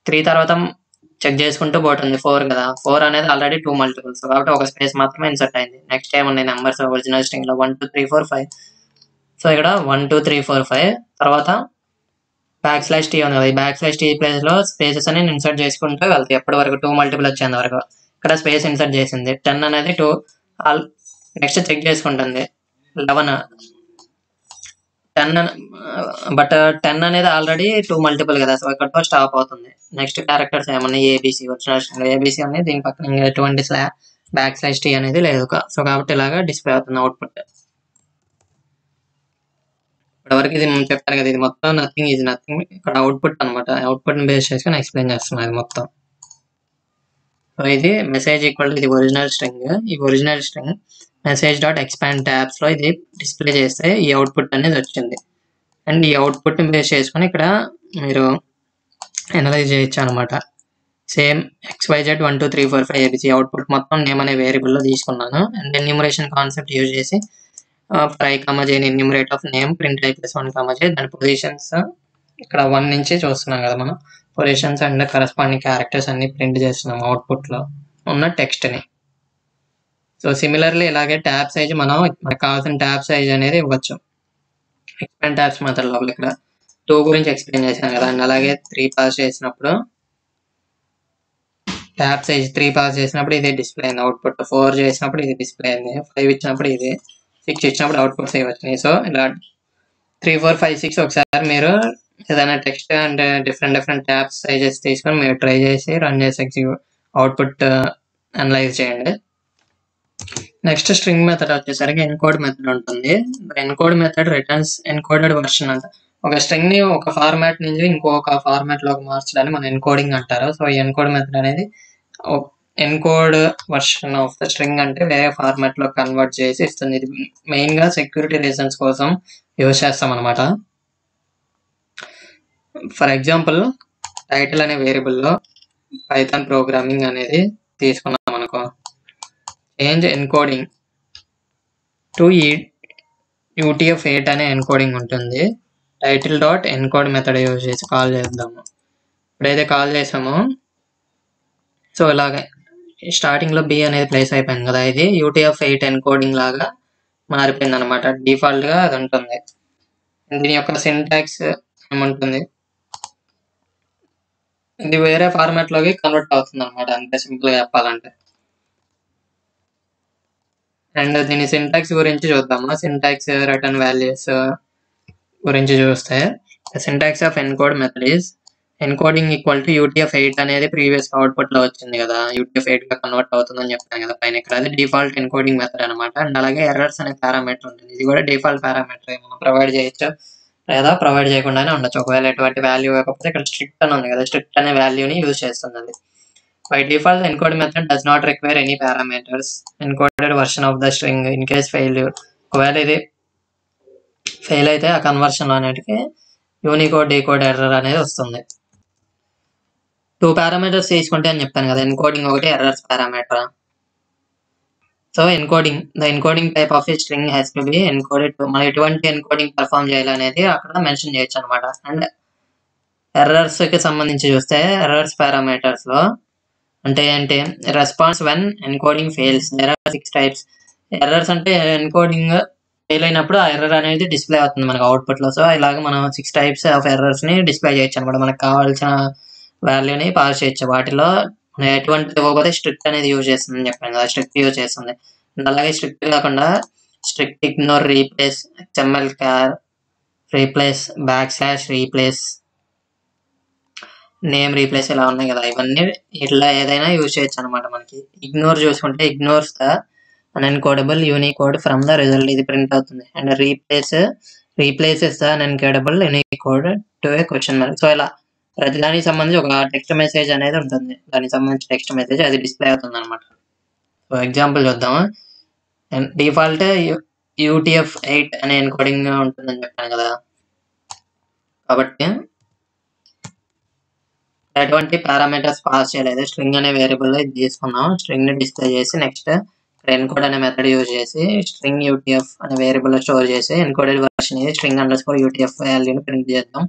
3 తర్వాత చెక్ చేసుకుంటూ పోతుంది. 4 కదా, 4 అనేది ఆల్రెడీ 2 మల్టిపుల్స్ కాబట్టి ఒక స్పేస్ మాత్రమే ఇన్సర్ట్ అయింది. నెక్స్ట్ ఏమున్నాయి నెంబర్స్ ఒరిజినల్ స్ట్రింగ్ లో 1, 2, 3, 4, 5. సో ఇక్కడ 1, 2, 3, 4, 5 తర్వాత బ్యాక్ స్లాష్ టీ ఉంది కదా. ఈ బ్యాక్ స్లాష్ టీ ప్లేస్ లో స్పేసెస్ అనేది ఇన్సర్ట్ చేసుకుంటూ వెళ్తాయి ఎప్పటి వరకు 2 మల్టిపుల్ వచ్చేంత వరకు. ఇక్కడ స్పేస్ ఇన్సర్ట్ చేసింది. 10 అనేది 2. నెక్స్ట్ చెక్ చేసుకుంటుంది 11, 10 బట్ 10 అనేది ఆల్రెడీ 2 మల్టిపుల్ కదా. సో ఇక్కడతో స్టాప్ అవుతుంది. నెక్స్ట్ క్యారెక్టర్స్ ఏమన్నా ఏబిసి ఒరిజినల్ ఏబిసి అనేది, దీని పక్కన ఎటువంటి బ్యాక్ స్లాష్ టీ అనేది లేదు. సో కాబట్టి ఇలాగా డిస్ప్లే అవుతుంది అవుట్పుట్. ఇప్పటివరకు ఇది చెప్పాను కదా, ఇది మొత్తం నథింగ్ ఈజ్ నథింగ్. ఇక్కడ అవుట్పుట్ అనమాట. అవుట్పుట్ ని బేస్ చేసుకొని ఎక్స్ప్లెయిన్ చేస్తున్నాను ఇది మొత్తం. సో ఇది మెసేజ్ ఈక్వల్ ఇది ఒరిజినల్ స్ట్రింగ్. ఈ original string message dot expand tabs లో ఇది డిస్ప్లే చేస్తే ఈ అవుట్పుట్ అనేది వచ్చింది. అండ్ ఈ అవుట్పుట్ ని బేస్ చేసుకొని ఇక్కడ మీరు ఎనలైజ్ చేయొచ్చు అనమాట. సేమ్ XYZ 1, 2, 3, 4, 5 ABC అవుట్పుట్ మొత్తం నేమ్ అనే వేరియబుల్ లో తీసుకున్నాను. అండ్ ఎన్యూమరేషన్ కాన్సెప్ట్ యూజ్ చేసి for i, j enumerate of name print i +1, j దాని పొజిషన్స్ ఇక్కడ 1 నుంచి చూస్తున్నాం కదా మనం పొజిషన్స్ అండ్ కరస్పాండింగ్ క్యారెక్టర్స్ అన్ని ప్రింట్ చేస్తున్నాం అవుట్పుట్లో ఉన్న టెక్స్ట్ని. సో సిమిలర్లీ ఇలాగే ట్యాబ్ సైజ్ మనకు కావాల్సిన ట్యాబ్ సైజ్ అనేది ఇవ్వచ్చు. ఎక్స్పాండ్ ట్యాబ్స్ మెథడ్ లోపల ఇక్కడ 2 గురించి ఎక్స్ప్లెయిన్ చేశాను కదా, అండ్ అలాగే 3 పాస్ చేసినప్పుడు ట్యాబ్ సైజ్ 3 పాస్ చేసినప్పుడు ఇది డిస్ప్లే అయింది అవుట్పుట్, 4 చేసినప్పుడు ఇది డిస్ప్లే అయింది, 5 ఇచ్చినప్పుడు ఇది, 6 ఇచ్చినప్పుడు అవుట్పుట్స్ ఇవి వచ్చినాయి. సో ఇలా 3, 4, 5, 6 ఒకసారి మీరు ఏదైనా text and different tab sizes తీసుకొని మీరు ట్రై చేసి రన్ చేసి అవుట్పుట్ అనలైజ్ చేయండి. నెక్స్ట్ స్ట్రింగ్ మెథడ్ వచ్చేసరికి ఎన్కోడ్ మెథడ్ ఉంటుంది. Encode method returns encoded version అంట. ఒక స్ట్రింగ్ ని ఒక ఫార్మాట్ నుంచి ఇంకొక ఫార్మాట్ లోకి మార్చడాన్ని మనం ఎన్కోడింగ్ అంటారు. సో ఈ ఎన్కోడ్ మెథడ్ అనేది encode version of the string అంటే వేరే ఫార్మాట్ లో కన్వర్ట్ చేసి ఇస్తుంది. ఇది మెయిన్ గా సెక్యూరిటీ రీజన్స్ కోసం యూజ్ చేస్తాం అనమాట. ఫర్ ఎగ్జాంపుల్ టైటిల్ అనే వేరియబుల్ లో పైథాన్ ప్రోగ్రామింగ్ అనేది తీసుకున్నాం అనుకో, చేంజ్ ఎన్కోడింగ్ టు UTF-8 అనే ఎన్కోడింగ్ ఉంటుంది. Title dot encode method use చేసి కాల్ చేద్దాము. ఇప్పుడైతే కాల్ చేసామో సో ఇలాగే స్టార్టింగ్ లో B అనేది ప్లేస్ అయిపోయింది కదా, ఇది UTF-8 ఎన్కోడింగ్ లాగా మారిపోయింది అనమాట. డిఫాల్ట్ గా అది ఉంటుంది. దీని యొక్క సింటాక్స్ ఏముంటుంది, ఇది వేరే ఫార్మాట్ లోకి కన్వర్ట్ అవుతుంది అనమాట, అంతే సింపుల్ గా చెప్పాలంటే. అండ్ దీని సింటాక్స్ గురించి చూద్దాము. సింటాక్స్ రిటర్న్ వాల్యూస్ గురించి చూస్తే syntax of encode method is encoding equal to UTF-8 అనేది ప్రీవియస్ అవుట్పుట్ లో వచ్చింది కదా, UTF-8 గా కన్వర్ట్ అవుతుందని చెప్పాను కదా పైన. ఇక్కడ అది డిఫాల్ట్ ఎన్కోడింగ్ మెథడ్ అనమాట. అండ్ అలాగే ఎర్రర్స్ అనే పారామీటర్ ఉంటుంది. ఇది కూడా డిఫాల్ట్ పారామీటర్, మనం ప్రొవైడ్ చేయొచ్చు లేదా ప్రొవైడ్ చేయకుండానే ఉండొచ్చు. ఒకవేళ ఎటువంటి వాల్యూ ఇవ్వకపోతే ఇక్కడ స్ట్రిక్ట్ అని ఉంది కదా, స్ట్రిక్ట్ అనే వాల్యూని యూజ్ చేస్తుంది అది. By default, the encode method does not require any parameters. Encoded version of the string in case failure. ఒకవేళ ఇది ఫెయిల్ అయితే ఆ కన్వర్షన్ అనేటికి యూనికోడ్ డీకోడ్ ఎర్రర్ అనేది వస్తుంది. 2 పారామీటర్స్ తీసుకుంటే అని చెప్పాను కదా, ఎన్కోడింగ్ ఒకటి, errors parameter. So the encoding type of a string has to be encoded. మనం ఎటువంటి ఎన్కోడింగ్ పర్ఫామ్ చేయాలనేది అక్కడ మెన్షన్ చేయొచ్చు అనమాట. అండ్ ఎర్రర్స్ కి సంబంధించి చూస్తే ఎర్రర్స్ పారామీటర్స్ లో అంటే ఏంటి, response when encoding fails. There are 6 types. Errors అంటే ఎన్కోడింగ్ ఫెయిల్ అయినప్పుడు ఆ ఎర్రర్ అనేది డిస్ప్లే అవుతుంది మనకు అవుట్పుట్ లో. సో ఇలాగ మనం 6 టైప్స్ ఆఫ్ ఎర్రర్స్ ని డిస్ప్లే చేయొచ్చు అనమాట. మనకు కావాల్సిన వాల్యూని పాస్ చేయొచ్చు. వాటిలో ఎటువంటి ఇవ్వకపోతే స్ట్రిక్ట్ అనేది యూజ్ చేస్తుంది చెప్పాను కదా, స్ట్రిక్ట్ యూజ్ చేస్తుంది. అలాగే స్ట్రిక్ట్ కాకుండా strict, ignore, replace, XML char, replace, back / replace, name replace ఇలా ఉన్నాయి కదా, ఇవన్నీ ఇట్లా ఏదైనా యూజ్ చేయొచ్చు అనమాట. మనకి ఇగ్నోర్ చూసుకుంటే ignores the unencodable Unicode from the result, ఇది ప్రింట్ అవుతుంది. And replaces the unencodable Unicode to a question mark. So ఇలా ప్రతిదానికి సంబంధించి ఒక టెక్స్ట్ మెసేజ్ అనేది ఉంటుంది, దానికి సంబంధించి టెక్స్ట్ మెసేజ్ అది డిస్ప్లే అవుతుంది అనమాట. సో ఎగ్జాంపుల్ చూద్దాము. డిఫాల్ట్ UTF-8 అనే ఎన్కోడింగ్ ఉంటుందని చెప్పాను కదా, కాబట్టి ఎటువంటి పారామీటర్స్ పాస్ చేయలేదు. స్ట్రింగ్ అనే వేరియబుల్ ఇది తీసుకున్నాం, స్ట్రింగ్ ని డిస్ప్లే చేసి నెక్స్ట్ ఎన్కోడ్ అనే మెథడ్ యూజ్ చేసి స్ట్రింగ్ UTF అనే వేరియబుల్ స్టోర్ చేసి ఎన్కోడెడ్ వర్షన్ ఇది స్ట్రింగ్ _UTF వాల్యూని ప్రింట్ చేద్దాం.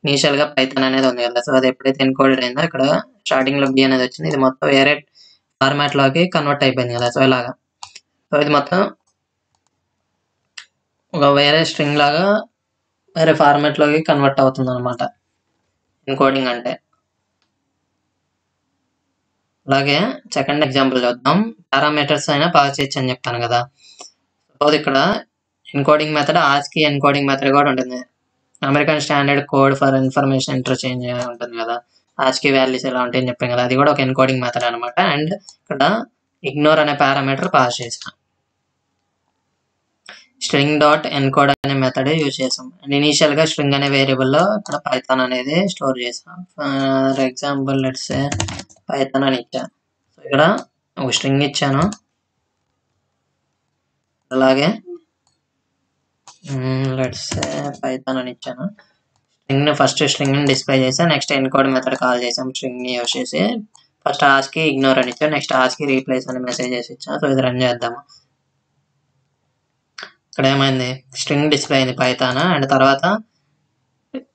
ఇనిషియల్ గా పైథాన్ అనేది ఉంది కదా, సో అది ఎప్పుడైతే ఎన్కోడెడ్ అయిందో ఇక్కడ స్టార్టింగ్ లో B అనేది వచ్చింది, ఇది మొత్తం వేరే ఫార్మాట్ లోకి కన్వర్ట్ అయిపోయింది కదా. సో ఇలాగా, సో ఇది మొత్తం ఒక వేరే స్ట్రింగ్ లాగా వేరే ఫార్మాట్ లోకి కన్వర్ట్ అవుతుంది అనమాట ఎన్కోడింగ్ అంటే. అలాగే సెకండ్ ఎగ్జాంపుల్ చూద్దాం. పారామీటర్స్ అయినా పాస్ చేయొచ్చు అని చెప్పాను కదా. సపోజ్ ఇక్కడ encoding method Aashiqui encoding method కూడా ఉంటుంది. American standard code for information interchange ఉంటుంది కదా, ఆస్కీ వాల్యూస్ ఎలా ఉంటాయని చెప్పాను కదా, అది కూడా ఒక ఎన్కోడింగ్ మెథడ్ అనమాట. అండ్ ఇక్కడ ఇగ్నోర్ అనే పారామీటర్ పాస్ చేసిన స్ట్రింగ్ డాట్ ఎన్కోడ్ అనే మెథడ్ యూజ్ చేసాం. అండ్ ఇనీషియల్ గా స్ట్రింగ్ అనే వేరియబుల్ లో ఇక్కడ పైథాన్ అనేది స్టోర్ చేసాం. ఫర్ ఎగ్జాంపుల్ లెట్స్ పైథాన్ అని ఇచ్చాను. సో ఇక్కడ ఒక స్ట్రింగ్ ఇచ్చాను, అలాగే లెట్స్ పైథాన్ అని ఇచ్చాను. ఫస్ట్ స్ట్రింగ్ ని డిస్ప్లే చేసి నెక్స్ట్ ఎన్కోడ్ మెథడ్ కాల్ చేసాం స్ట్రింగ్ ని యూజ్ చేసి. ఫస్ట్ ఆస్కీ ఇగ్నోర్ అని ఇచ్చాను, నెక్స్ట్ ఆస్కీ రీప్లేస్ అని మెసేజ్ చేసి ఇచ్చాను. సో ఇది రన్ చేద్దాము. ఇక్కడ ఏమైంది, స్ట్రింగ్ డిస్ప్లే అయింది పైథాన్, అండ్ తర్వాత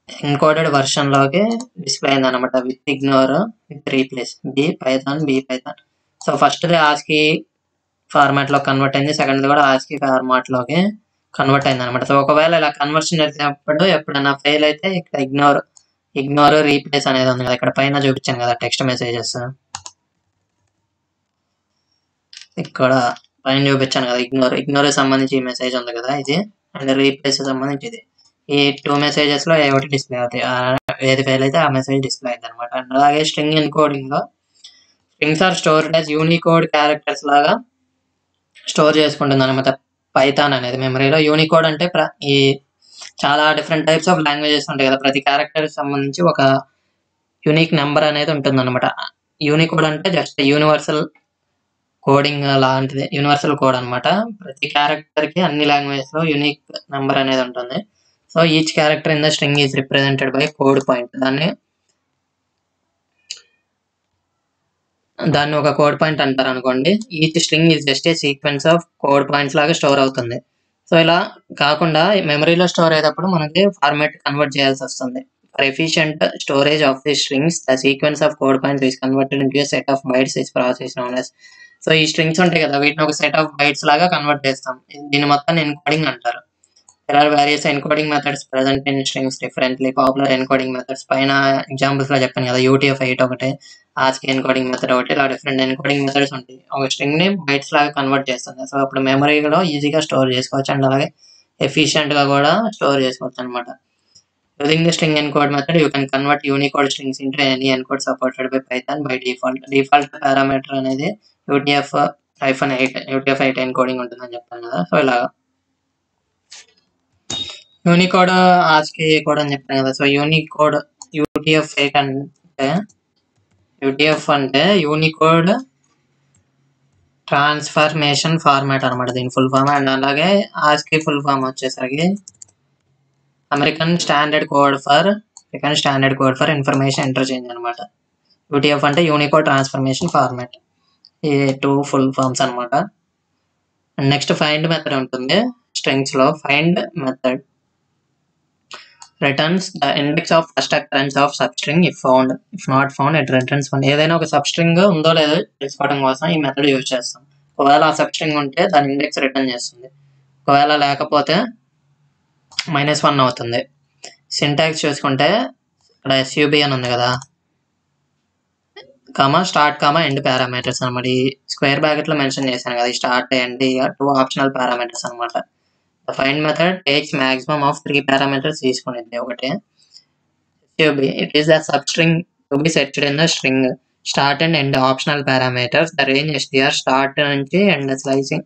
ఎన్కోడెడ్ వర్షన్ లోకి డిస్ప్లే అయింది అనమాట with ignore with replace B Python. So first ASCII format లో కన్వర్ట్ అయింది, సెకండ్ కూడా ఆస్కీ ఫార్మాట్ లోకి కన్వర్ట్ అయింది అనమాట. సో ఒకవేళ ఇలా కన్వర్షన్ జరిగినప్పుడు ఎప్పుడైనా ఫెయిల్ అయితే ఇక్కడ ఇగ్నోర్ రీప్లేస్ అనేది ఉంది కదా, ఇక్కడ పైన చూపించాను కదా టెక్స్ట్ మెసేజెస్, ఇక్కడ పైన చూపించాను కదా ఇగ్నోర్ సంబంధించి మెసేజ్ ఉంది కదా ఇది, అండ్ రీప్లేస్ సంబంధించి ఇది. ఈ 2 మెసేజెస్ లో ఏ ఒకటి డిస్ప్లే అవుతాయి, ఏది ఫెయిల్ అయితే ఆ మెసేజ్ డిస్ప్లే అయింది అనమాట. అండ్ అలాగే స్ట్రింగ్ ఎన్కోడింగ్ లో strings are stored as Unicode characters లాగా స్టోర్ చేసుకుంటుంది అనమాట పైథాన్ అనేది మెమరీలో. యూనికోడ్ అంటే ఈ చాలా డిఫరెంట్ టైప్స్ ఆఫ్ లాంగ్వేజెస్ ఉంటాయి కదా, ప్రతి క్యారెక్టర్ సంబంధించి ఒక యూనిక్ నెంబర్ అనేది ఉంటుంది అనమాట. యూనికోడ్ అంటే జస్ట్ యూనివర్సల్ కోడింగ్ లాంటిది, యూనివర్సల్ కోడ్ అనమాట. ప్రతి క్యారెక్టర్ కి అన్ని లాంగ్వేజెస్ లో యూనిక్ నెంబర్ అనేది ఉంటుంది. So each character in the string is represented by code point. దాన్ని ఒక కోడ్ పాయింట్ అంటారు అనుకోండి. Each string is just a sequence of code points లాగా స్టోర్ అవుతుంది. సో ఇలా కాకుండా మెమరీలో స్టోర్ అయ్యేటప్పుడు మనకి ఫార్మాట్ కన్వర్ట్ చేయాల్సి వస్తుంది. For efficient storage of the strings the sequence of code points is converted into a set of bytes is process known as. So ఈ స్ట్రింగ్స్ ఉంటాయి కదా, వీటిని ఒక సెట్ ఆఫ్ బైట్స్ లాగా కన్వర్ట్ చేస్తాం. దీని మొత్తం ఎన్కోడింగ్ అంటారు. There are various encoding methods present in strings differently. Popular encoding methods పైన ఎగ్జాంపుల్స్ లో చెప్పాను కదా, UTF-8 ఒకటి, ASCII ఎన్కోడింగ్ మెథడ్ ఒకటి, ఇలా డిఫరెంట్ ఎన్కోడింగ్ మెథడ్స్ ఉంటాయి. ఒక స్ట్రింగ్ ని బైట్స్ లాగా కన్వర్ట్ చేస్తుంది. సో అప్పుడు మెమరీలో ఈజీగా స్టోర్ చేసుకోవచ్చు, అండ్ అలాగే ఎఫిషియెంట్ గా కూడా స్టోర్ చేసుకోవచ్చు అనమాట. Using the string encode method you can convert Unicode strings into any encode supported by Python by default. Default parameter అనేది UTF-8 ఎన్కోడింగ్ ఉంటుందని చెప్పాను కదా. సో ఇలా యూనికోడ్ ఆస్కీ కోడ్ అని చెప్పాను కదా. సో యూనికోడ్ UTF-8 అంటే యూనికోడ్ ట్రాన్స్ఫర్మేషన్ ఫార్మాట్ అనమాట దీని ఫుల్ ఫామ్. అండ్ అలాగే ఆస్కీ ఫుల్ ఫామ్ వచ్చేసరికి American standard code for information interchange అనమాట. UTF అంటే యూనికోడ్ ట్రాన్స్ఫర్మేషన్ ఫార్మాట్. ఈ 2 ఫుల్ ఫామ్స్ అనమాట. అండ్ నెక్స్ట్ ఫైండ్ మెథడ్ ఉంటుంది స్ట్రింగ్స్ లో. Find method returns the index of first occurrence of substring if found. If not found, it returns 1. ఏదైనా ఒక సబ్స్ట్రింగ్ ఉందో లేదో తెలుసుకోవడం కోసం ఈ మెథడ్ యూజ్ చేస్తాం. ఒకవేళ ఆ సబ్స్ట్రింగ్ ఉంటే దాని ఇండెక్స్ రిటర్న్ చేస్తుంది, ఒకవేళ లేకపోతే -1 అవుతుంది. సింటాక్స్ చూసుకుంటే ఇక్కడ SUB అని ఉంది కదా, స్టార్ట్ ఎండ్ పారామీటర్స్ అనమాట. ఈ స్క్వేర్ బ్రాకెట్ లో మెన్షన్ చేశాను కదా, ఈ స్టార్ట్ ఎండ్ 2 ఆప్షనల్ పారామీటర్స్ అనమాట. The find method takes maximum of 3 parameters తీసుకునేది ఒకటి. It is the substring to be searched in the string. Start and end optional parameters. The range str start నుంచి end slicing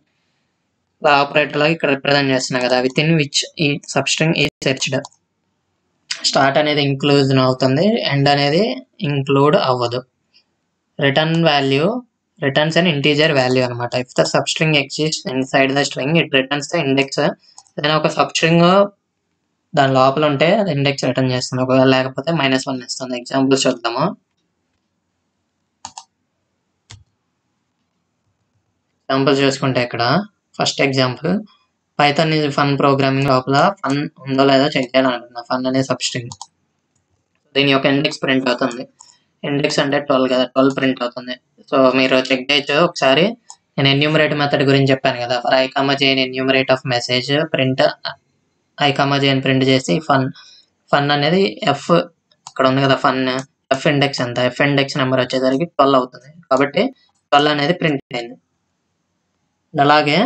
ఆపరేటర్ లాగా ఇక్కడ రిప్రజెంట్ చేస్తున్నా కదా, విత్ ఇన్ విచ్ ఈ సబ్స్ట్రింగ్ ఈజ్ సెర్చ్డ్. స్టార్ట్ అనేది ఇంక్లూజన్ అవుతుంది, ఎండ్ అనేది ఇంక్లూడ్ అవ్వదు. Return value returns an integer value అనమాట. If the substring exists inside the string, it returns the index. ఏదైనా ఒక సబ్స్ట్రింగ్ దాని లోపల ఉంటే అది ఇండెక్స్ రిటర్న్ చేస్తుంది, ఒకవేళ లేకపోతే -1 ఇస్తుంది. ఎగ్జాంపుల్స్ చూద్దాము. ఎగ్జాంపుల్స్ చూసుకుంటే ఇక్కడ first example, Python is fun programming లోపల ఫన్ ఉందో లేదో చెక్ చేయాలనుకుంటున్నా. ఫన్ అనే సబ్స్ట్రింగ్, దీని యొక్క ఇండెక్స్ ప్రింట్ అవుతుంది. ఇండెక్స్ అంటే 12 కదా, 12 ప్రింట్ అవుతుంది. సో మీరు చెక్ చేయొచ్చు ఒకసారి. నేను ఎన్యూమరేట్ మెథడ్ గురించి చెప్పాను కదా, for i, j enumerate of message print i, j అని ప్రింట్ చేసి ఫన్ అనేది F ఇక్కడ ఉంది కదా, F ఇండెక్స్ ఎంత, F ఇండెక్స్ నెంబర్ వచ్చేసరికి 12 అవుతుంది, కాబట్టి 12 అనేది ప్రింట్ అయింది. అలాగే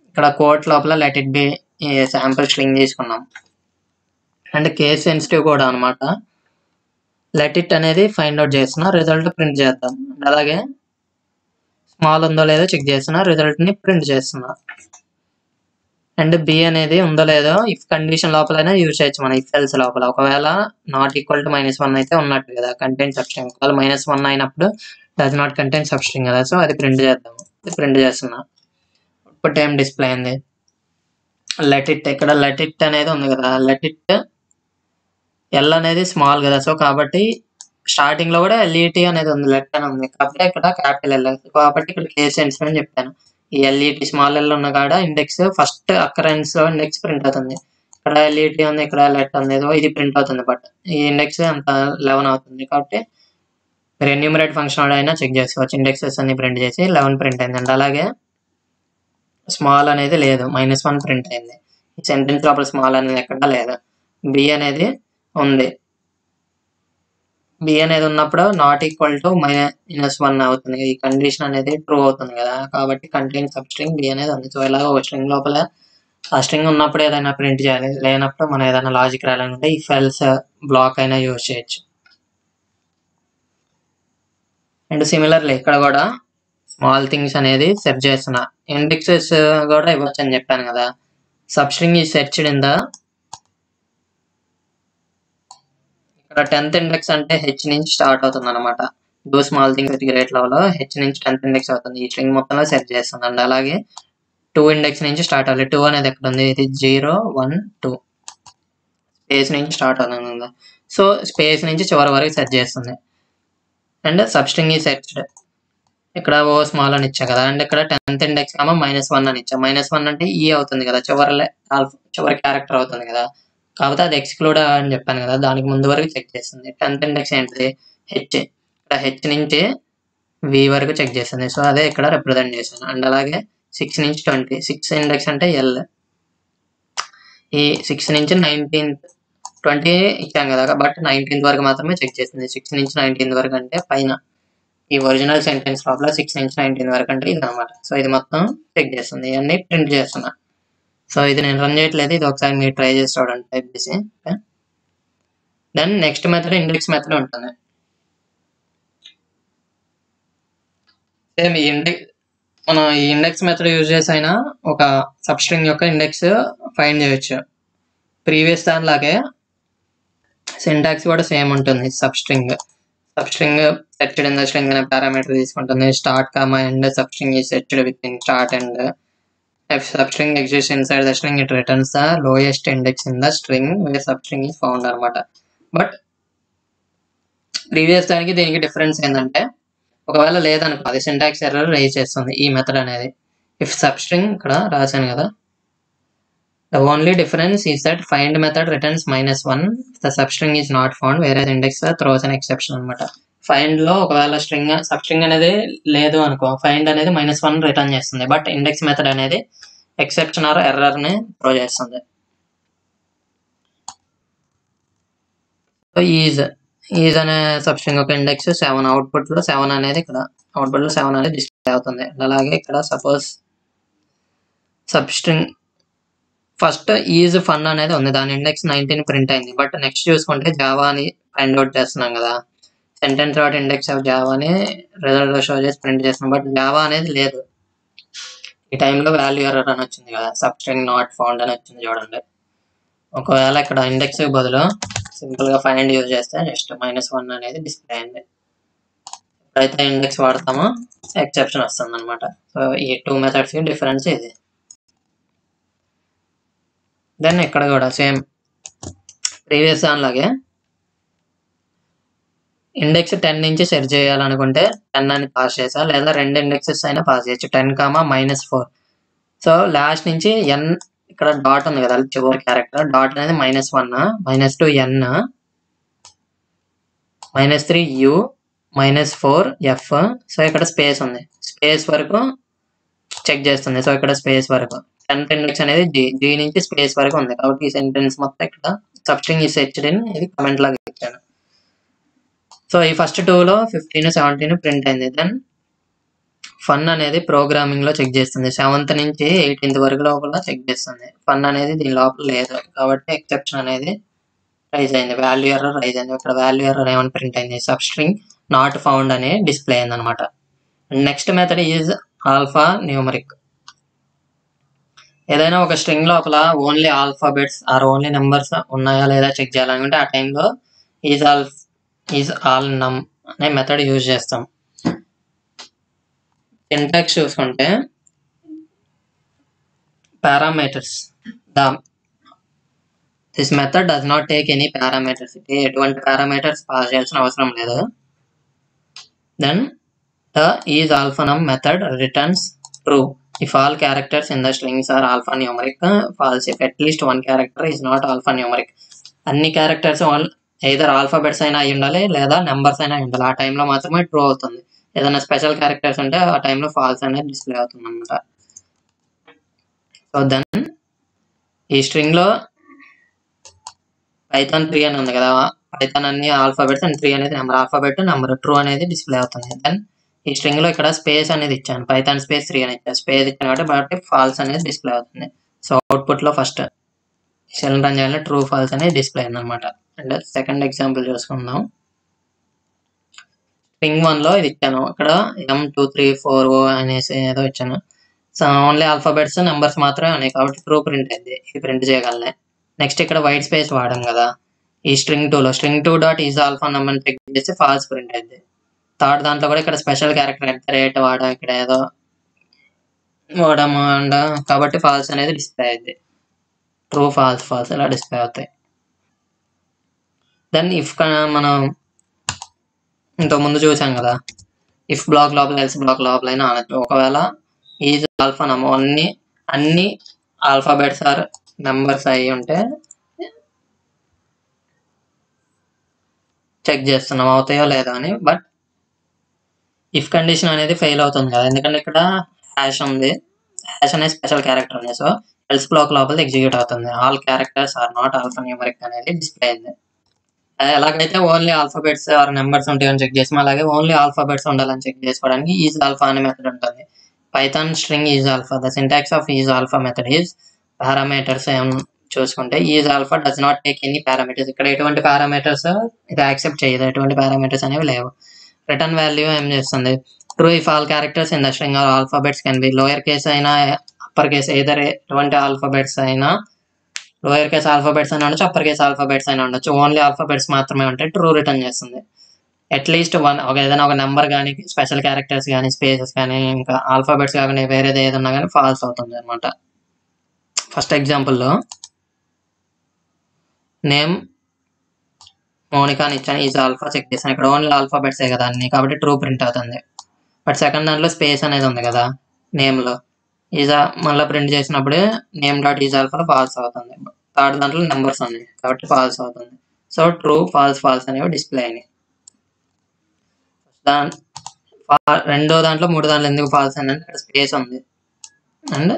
ఇక్కడ కోట్ లోపల let it be sample string తీసుకున్నాం, అండ్ కేస్ సెన్సిటివ్ కూడా అనమాట. లెట్ ఇట్ అనేది ఫైండ్ అవుట్ చేస్తున్నా, రిజల్ట్ ప్రింట్ చేద్దాం. అలాగే స్మాల్ ఉందో లేదో చెక్ చేస్తున్నా, రిజల్ట్ ని ప్రింట్ చేస్తున్నా. అండ్ బి అనేది ఉందో లేదో ఇఫ్ కండిషన్ లోపలైనా యూజ్ చేయొచ్చు మనం, ఇఫ్ ఎల్స్ లోపల. ఒకవేళ నాట్ ఈక్వల్ టు -1 అయితే ఉన్నట్టు కదా కంటైన్ సబ్స్ట్రింగ్, ఒకవేళ -1 అయినప్పుడు డస్ నాట్ కంటైన్ సబ్స్ట్రింగ్ కదా. సో అది ప్రింట్ చేద్దాము, ప్రింట్ చేస్తున్నా. అవుట్పుట్ ఏం డిస్ప్లే అయింది, లెట్ ఇట్. ఇక్కడ లెట్ ఇట్ అనేది ఉంది కదా, లెట్ ఇట్ ఎల్ అనేది స్మాల్ కదా, సో కాబట్టి స్టార్టింగ్ లో కూడా LET అనేది ఉంది, లెట్ అని ఉంది, కాకపోతే ఇక్కడ క్యాపిటల్ L, కాబట్టి ఇక్కడ కేస్ సెన్సిటివ్ అని చెప్పాను. ఈ LET స్మాల్ L ఉన్న కాడ ఇండెక్స్ ఫస్ట్ అకరెన్స్ లో ఇండెక్స్ ప్రింట్ అవుతుంది. ఇక్కడ LET ఉంది, ఇక్కడ లెట్ ఉంది, ఇది ప్రింట్ అవుతుంది. బట్ ఈ ఇండెక్స్ అంత 11 అవుతుంది. కాబట్టి మీరు ఎన్యూమరేట్ ఫంక్షన్ అయినా చెక్ చేసుకోవచ్చు. ఇండెక్సెస్ అన్ని ప్రింట్ చేసి 11 ప్రింట్ అయిందండి. అలాగే స్మాల్ అనేది లేదు, -1 ప్రింట్ అయింది. ఈ సెంటెన్స్ లోపల స్మాల్ అనేది ఎక్కడా లేదు. బి అనేది ఉంది. బి అనేది ఉన్నప్పుడు నాట్ ఈక్వల్ టు -1 అవుతుంది. ఈ కండిషన్ అనేది ట్రూ అవుతుంది కదా, కాబట్టి కంటైన్ సబ్ స్ట్రింగ్ బి అనేది ఉంది. సో ఇలాగ ఒక స్ట్రింగ్ లోపల ఆ స్ట్రింగ్ ఉన్నప్పుడు ఏదైనా ప్రింట్ చేయాలి, లేనప్పుడు మనం ఏదైనా లాజిక్ రాయాలనుకుంటే ఈ ఫెల్స్ బ్లాక్ అయినా యూజ్ చేయొచ్చు. అండ్ సిమిలర్లీ ఇక్కడ కూడా స్మాల్ థింగ్స్ అనేది సెర్చ్ చేస్తున్నా. ఇండెక్సెస్ కూడా ఇవ్వచ్చు అని చెప్పాను కదా. సబ్ స్ట్రింగ్ ఈ సెర్చ్డ్ ఇన్ ద, ఇక్కడ 10th ఇండెక్స్ అంటే హెచ్ నుంచి స్టార్ట్ అవుతుంది అనమాట. Do small things at great level H నుంచి 10th ఇండెక్స్ అవుతుంది. ఈ స్ట్రింగ్ మొత్తంలో సెర్చ్ చేస్తుంది. అండ్ అలాగే 2 ఇండెక్స్ నుంచి స్టార్ట్ అవ్వాలి. 2 అనేది ఎక్కడ ఉంది, ఇది 0 1 2 స్పేస్ నుంచి స్టార్ట్ అవుతుంది. సో స్పేస్ నుంచి చివరి వరకు సెర్చ్ చేస్తుంది. అండ్ సబ్ స్ట్రింగ్ ఈ సెర్చ్డ్, ఇక్కడ ఓ స్మాల్ అని ఇచ్చా కదా. అండ్ ఇక్కడ 10th ఇండెక్స్ -1 అని ఇచ్చా. -1 అంటే ఈ అవుతుంది కదా, చివరి క్యారెక్టర్ అవుతుంది కదా. కాకపోతే అది ఎక్స్క్లూడ్ అని చెప్పాను కదా, దానికి ముందు వరకు చెక్ చేస్తుంది. 10th ఇండెక్స్ ఏంటిది, హెచ్. ఇక్కడ హెచ్ నుంచి వి వరకు చెక్ చేస్తుంది. సో అదే ఇక్కడ రిప్రజెంట్ చేశాను. అండ్ అలాగే 6 నుంచి 20, 6 ఇండెక్స్ అంటే ఎల్. ఈ 6 నుంచి 19th 20 ఇచ్చాం కదా, బట్ 19th వరకు మాత్రమే చెక్ చేస్తుంది. 6 నుంచి 19th వరకు అంటే పైన ఈ ఒరిజినల్ సెంటెన్స్ లోపల 6 నుంచి 19 వరకు అంటే ఇది అనమాట. సో ఇది మొత్తం చెక్ చేస్తుంది. ఇవన్నీ ప్రింట్ చేస్తున్నా. సో ఇది నేను రన్ చేయట్లేదు, ఇది ఒకసారి మీరు ట్రై చేసి చూడండి టైప్ చేసి. Then next method index method ఉంటుంది. సేమ్ మనం ఈ ఇండెక్స్ మెథడ్ యూజ్ చేసి అయినా ఒక సబ్ స్ట్రింగ్ యొక్క ఇండెక్స్ ఫైండ్ చేయొచ్చు. ప్రీవియస్ దానిలాగే సింటాక్స్ కూడా సేమ్ ఉంటుంది. Substring searched in the string అనే పారామీటర్ తీసుకుంటుంది. Start comma end substring is searched within start end. If substring exists inside the string, it returns the lowest index in the string where substring is found అనమాట. బట్ ప్రీవియస్ దానికి దీనికి డిఫరెన్స్ ఏంటంటే, ఒకవేళ లేదనుకో అది సింటాక్స్ ఎర్రర్ రైజ్ చేస్తుంది ఈ మెథడ్ అనేది. ఇఫ్ సబ్స్ట్రింగ్ ఇక్కడ రాశాను కదా, the only difference is that find method returns -1 if the substring is not found, whereas index throws an exception అనమాట. ఫైండ్ లో ఒకవేళ సబ్స్ట్రింగ్ అనేది లేదు అనుకో, ఫైండ్ అనేది -1 రిటర్న్ చేస్తుంది. బట్ ఇండెక్స్ మెథడ్ అనేది ఎక్సెప్షన్ ఆర్ ఎర్రర్ ని త్రో చేస్తుంది. సో ఈజ్ అనే సబ్స్ట్రింగ్ ఒక ఇండెక్స్ 7, అవుట్పుట్ లో 7 అనేది ఇక్కడ అవుట్పుట్ లో 7 అనేది డిస్ప్లే అవుతుంది. అలాగే ఇక్కడ suppose substring first is fun అనేది ఉంది, దాని ఇండెక్స్ 19 ప్రింట్ అయింది. బట్ నెక్స్ట్ చూసుకుంటే జావా అని ఫైండ్ అవుట్ చేస్తున్నాం కదా, sentence dot index of Java అని రిజల్ట్ షో చేసి ప్రింట్ చేస్తున్నాం. బట్ జావా అనేది లేదు. ఈ టైంలో వాల్యూ ఎర్రర్ అని వచ్చింది కదా, సబ్స్ట్రింగ్ నాట్ ఫౌండ్ అని వచ్చింది చూడండి. ఒకవేళ ఇక్కడ ఇండెక్స్ బదులు సింపుల్ గా ఫైండ్ యూజ్ చేస్తే జస్ట్ -1 అనేది డిస్ప్లే అయింది. ఎప్పుడైతే ఇండెక్స్ వాడతామో ఎక్సెప్షన్ వస్తుంది అనమాట. సో ఈ 2 మెథడ్స్ డిఫరెన్స్ ఇది. దెన్ ఇక్కడ కూడా సేమ్ ప్రీవియస్ దానిలాగే ఇండెక్స్ 10 నుంచి సెర్చ్ చేయాలనుకుంటే 10 అని పాస్ చేసా, లేదా 2 ఇండెక్సెస్ అయినా పాస్ చేయొచ్చు, 10, -4. సో లాస్ట్ నుంచి n ఇక్కడ డాట్ ఉంది కదా చివరి క్యారెక్టర్, డాట్ అనేది -1, -2 n, -3 u, -4 f. సో ఇక్కడ స్పేస్ ఉంది, స్పేస్ వరకు చెక్ చేస్తుంది. సో ఇక్కడ స్పేస్ వరకు 10th ఇండెక్స్ అనేది g నుంచి స్పేస్ వరకు ఉంది. కాబట్టి ఈ సెంటెన్స్ మొత్తం ఇక్కడ సబ్స్ట్రింగ్ ఈ సెర్చ్డ్ ఇన్, ఇది కమెంట్ లాగా ఇచ్చాను. సో ఈ ఫస్ట్ 2లో 15, 17 ప్రింట్ అయింది. దెన్ ఫన్ అనేది ప్రోగ్రామింగ్ లో చెక్ చేస్తుంది. 7th నుంచి 18th వరకు లోపల చెక్ చేస్తుంది. ఫన్ అనేది దీని లోపల లేదు, కాబట్టి ఎక్సెప్షన్ అనేది రైజ్ అయింది, వాల్యూ ఎర్రర్ రైజ్ అయింది. ఇక్కడ వాల్యూ ఎర్రర్ ఏమైనా ప్రింట్ అయింది, సబ్స్ట్రింగ్ నాట్ ఫౌండ్ అని డిస్ప్లే అయింది అనమాట. Next method is alphanumeric. ఏదైనా ఒక స్ట్రింగ్ లోపల only alphabets or only numbers ఉన్నాయా లేదా చెక్ చేయాలనుకుంటే ఆ టైంలో ఈజ్ ఆల్ నమ్ అనే మెథడ్ యూజ్ చేస్తాం. సింటాక్స్ చూసుకుంటే parameters, this method does not take any parameters, ఎటువంటి పారామీటర్స్ పాస్ చేయాల్సిన అవసరం లేదు. దెన్ ద ఈజ్ ఆల్ఫా నమ్ method returns true. If all characters in the strings are alphanumeric, false. If at least one character is not alphanumeric. అన్ని క్యారెక్టర్స్ either ఆల్ఫాబెట్స్ అయినా అయి ఉండాలి లేదా నెంబర్స్ అయినా ఉండాలి. ఆ టైంలో మాత్రమే ట్రూ అవుతుంది. ఏదైనా స్పెషల్ క్యారెక్టర్స్ ఉంటే ఆ టైంలో ఫాల్స్ అనేది డిస్ప్లే అవుతుంది అనమాట. సో దెన్ ఈ స్ట్రింగ్ లో పైథాన్ 3 అని ఉంది కదా, పైథాన్ అన్ని ఆల్ఫాబెట్స్ అండ్ 3 అనేది నెంబర్, ఆల్ఫాబెట్ నెంబర్ ట్రూ అనేది డిస్ప్లే అవుతుంది. దెన్ ఈ స్ట్రింగ్ లో ఇక్కడ స్పేస్ అనేది ఇచ్చాను, పైథాన్ స్పేస్ 3 అని ఇచ్చాను, స్పేస్ ఇచ్చాను కాబట్టి ఫాల్స్ అనేది డిస్ప్లే అవుతుంది. సో అవుట్పుట్ లో ఫస్ట్ షెల్ రన్ చేయాలంటే ట్రూ ఫాల్స్ అనేది డిస్ప్లే అయింది అనమాట. అండ్ సెకండ్ ఎగ్జాంపుల్ చూసుకుందాం. స్ట్రింగ్ 1 లో ఇది ఇచ్చాను, ఇక్కడ M234O అనేసి ఏదో ఇచ్చాను. సో ఓన్లీ ఆల్ఫాబెట్స్ నెంబర్స్ మాత్రమే ఉన్నాయి కాబట్టి ట్రూ ప్రింట్ అయింది, ఇది ప్రింట్ చేయగలనే. నెక్స్ట్ ఇక్కడ వైట్ స్పేస్ వాడాం కదా ఈ స్ట్రింగ్ 2 లో, string 2 dot is alpha number check చేస్తే ఫాల్స్ ప్రింట్ అయింది. థర్డ్ దాంట్లో కూడా ఇక్కడ స్పెషల్ క్యారెక్టర్ రేట్ వాడాం, ఇక్కడ ఏదో వాడాము అండ్ కాబట్టి ఫాల్స్ అనేది డిస్ప్లే అయింది. ట్రూ ఫాల్స్ ఫాల్స్ ఇలా డిస్ప్లే అవుతాయి. దెన్ ఇఫ్ మనం ఇంతకుముందు చూసాం కదా, ఇఫ్ బ్లాక్ లోపల ఎల్స్ బ్లాక్ లోపల అయినా అనొచ్చు. ఒకవేళ ఈజ్ ఆల్ఫా నెంబర్ అన్ని ఆల్ఫాబెట్స్ ఆర్ నెంబర్స్ అయి ఉంటే చెక్ చేస్తున్నాం అవుతాయో లేదా అని. బట్ ఇఫ్ కండిషన్ అనేది ఫెయిల్ అవుతుంది కదా, ఎందుకంటే ఇక్కడ హ్యాష్ ఉంది, హ్యాష్ అనేది స్పెషల్ క్యారెక్టర్ ఉంది. సో ఎల్స్ బ్లాక్ లోపల ఎగ్జిక్యూట్ అవుతుంది. All characters are not alphanumeric అనేది డిస్ప్లే అయింది. ఎలాగైతే ఓన్లీ ఆల్ఫాబెట్స్ ఆర్ నెంబర్స్ ఉంటాయని చెక్ చేసాం, అలాగే ఓన్లీ ఆల్ఫాబెట్స్ ఉండాలని చెక్ చేసుకోవడానికి ఈజ్ ఆల్ఫా అనే మెథడ్ ఉంటుంది. Python string is alpha, the syntax of is alpha method is parameters చూసుకుంటే is alpha does not take any parameters. ఇక్కడ ఎటువంటి పారామీటర్స్ ఇది యాక్సెప్ట్ చేయదు, ఎటువంటి పారామీటర్స్ అనేవి లేవు. రిటర్న్ వాల్యూ ఏం చేస్తుంది, true if all characters in the string are alphabets can be lower case అయినా అప్పర్ కేస్, ఏదర్ ఎటువంటి ఆల్ఫాబెట్స్ అయినా, లోయర్ కేస్ ఆల్ఫాబెట్స్ అయినా ఉండొచ్చు, అప్పర్ కేస్ ఆల్ఫాబెట్స్ అయినా ఉండొచ్చు, ఓన్లీ ఆల్ఫాబెట్స్ మాత్రమే ఉంటాయి, ట్రూ రిటర్న్ చేస్తుంది. అట్లీస్ట్ ఏదైనా ఒక నెంబర్ కానీ స్పెషల్ క్యారెక్టర్స్ కానీ స్పేసెస్ కానీ ఇంకా ఆల్ఫాబెట్స్ కాకుండా వేరేది ఏదన్నా కానీ ఫాల్స్ అవుతుంది అనమాట. ఫస్ట్ ఎగ్జాంపుల్లో నేమ్ మోనికా అని ఇచ్చాను, ఈజ్ ఆల్ఫా చెక్ చేశాను, ఇక్కడ ఓన్లీ ఆల్ఫాబెట్సే కదా అన్ని కాబట్టి ట్రూ ప్రింట్ అవుతుంది. బట్ సెకండ్ దాంట్లో స్పేస్ అనేది ఉంది కదా నేమ్లో, మళ్ళీ ప్రింట్ చేసినప్పుడు name dot is alpha false అవుతుంది. థర్డ్ దాంట్లో నెంబర్స్ ఉన్నాయి కాబట్టి ఫాల్స్ అవుతుంది. సో ట్రూ ఫాల్స్ ఫాల్స్ అనేవి డిస్ప్లే అయినాయి. రెండో దాంట్లో మూడో దాంట్లో ఎందుకు ఫాల్స్ అయిందంటే ఇక్కడ స్పేస్ ఉంది అండ్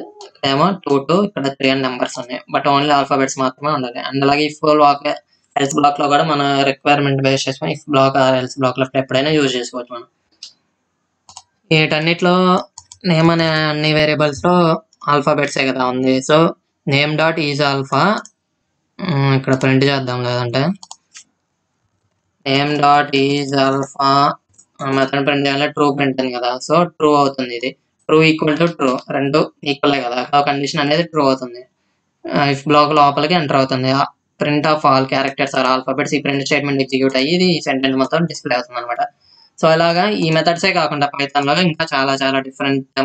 ఏమో 2 ఇక్కడ 3 అని నెంబర్స్ ఉన్నాయి, బట్ ఓన్లీ ఆల్ఫాబెట్స్ మాత్రమే ఉండాలి. అండ్ అలాగే ఇఫ్ బ్లాక్ ఎల్స్ బ్లాక్ లో కూడా మన రిక్వైర్మెంట్ బేస్ చేసుకొని if block or else block లో ఎప్పుడైనా యూజ్ చేసుకోవచ్చు మనం. వీటన్నిటిలో నేమ్ అనే అన్ని వేరియబుల్స్ లో ఆల్ఫాబెట్సే కదా ఉంది. So name dot is alpha ఇక్కడ ప్రింట్ చేద్దాం, లేదంటే name dot is alpha method print చేయాలంటే ట్రూ ప్రింట్ అయింది కదా, సో ట్రూ అవుతుంది. ఇది ట్రూ ఈక్వల్ టు ట్రూ, రెండు ఈక్వల్ కదా, కండిషన్ అనేది ట్రూ అవుతుంది. ఇఫ్ బ్లాక్ లోపలికి ఎంటర్ అవుతుంది. Print of all characters are alphabets, ఈ ప్రింట్ స్టేట్మెంట్ ఎగ్జిక్యూట్ అయ్యి ఇది ఈ సెంటెన్స్ మొత్తం డిస్ప్లే అవుతుంది అనమాట. సో ఇలాగా ఈ మెథడ్సే కాకుండా పైథాన్ లో ఇంకా చాలా చాలా డిఫరెంట్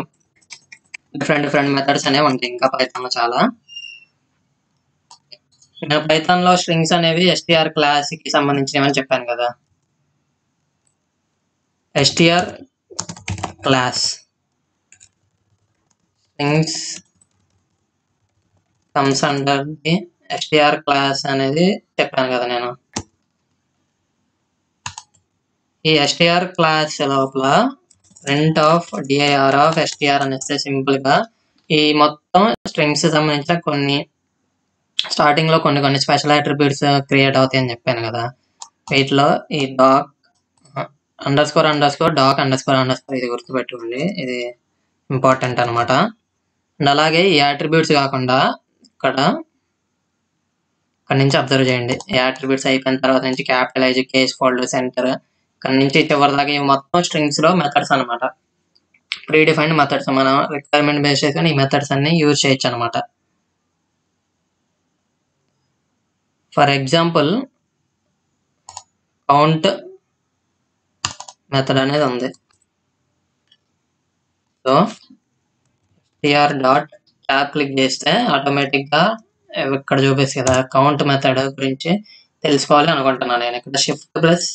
మెథడ్స్ అనేవి ఉంటాయి ఇంకా పైథాన్ లో చాలా. నేను పైథాన్ లో స్ట్రింగ్స్ అనేవి str క్లాస్ కి సంబంధించినవి అని చెప్పాను కదా, str class strings comes under the str class అనేది చెప్పాను కదా నేను. ఈ str క్లాస్ లోపల print of dir of str అనేస్తే సింపుల్ గా ఈ మొత్తం స్ట్రింగ్స్ సంబంధించిన కొన్ని స్టార్టింగ్ లో కొన్ని స్పెషల్ అట్రిబ్యూట్స్ క్రియేట్ అవుతాయి అని చెప్పాను కదా. వీటిలో ఈ డాక్ డాక్ ఇది గుర్తుపెట్టుకోండి, ఇది ఇంపార్టెంట్ అనమాట. అండ్ అలాగే ఈ అట్రిబ్యూట్స్ కాకుండా ఇక్కడ నుంచి అబ్జర్వ్ చేయండి, ఈ అట్రిబ్యూట్స్ అయిపోయిన తర్వాత నుంచి క్యాపిటలైజ్, కేస్, ఫోల్డర్, సెంటర్, ఇక్కడ నుంచి చివరి దాకా ఇవి మొత్తం స్ట్రింగ్స్ లో మెథడ్స్ అనమాట. ప్రీ డిఫైన్డ్ మెథడ్స్, మనం రిక్వైర్మెంట్ బేస్ చేసుకొని ఈ మెథడ్స్ అన్ని యూజ్ చేయొచ్చు అనమాట. ఫర్ ఎగ్జాంపుల్ కౌంట్ మెథడ్ అనేది ఉంది. So str dot tab click చేస్తే ఆటోమేటిక్ గా ఇక్కడ చూపిస్తుంది కదా కౌంట్ మెథడ్ గురించి తెలుసుకోవాలి అనుకుంటున్నాను నేను. ఇక్కడ షిఫ్ట్ ప్లస్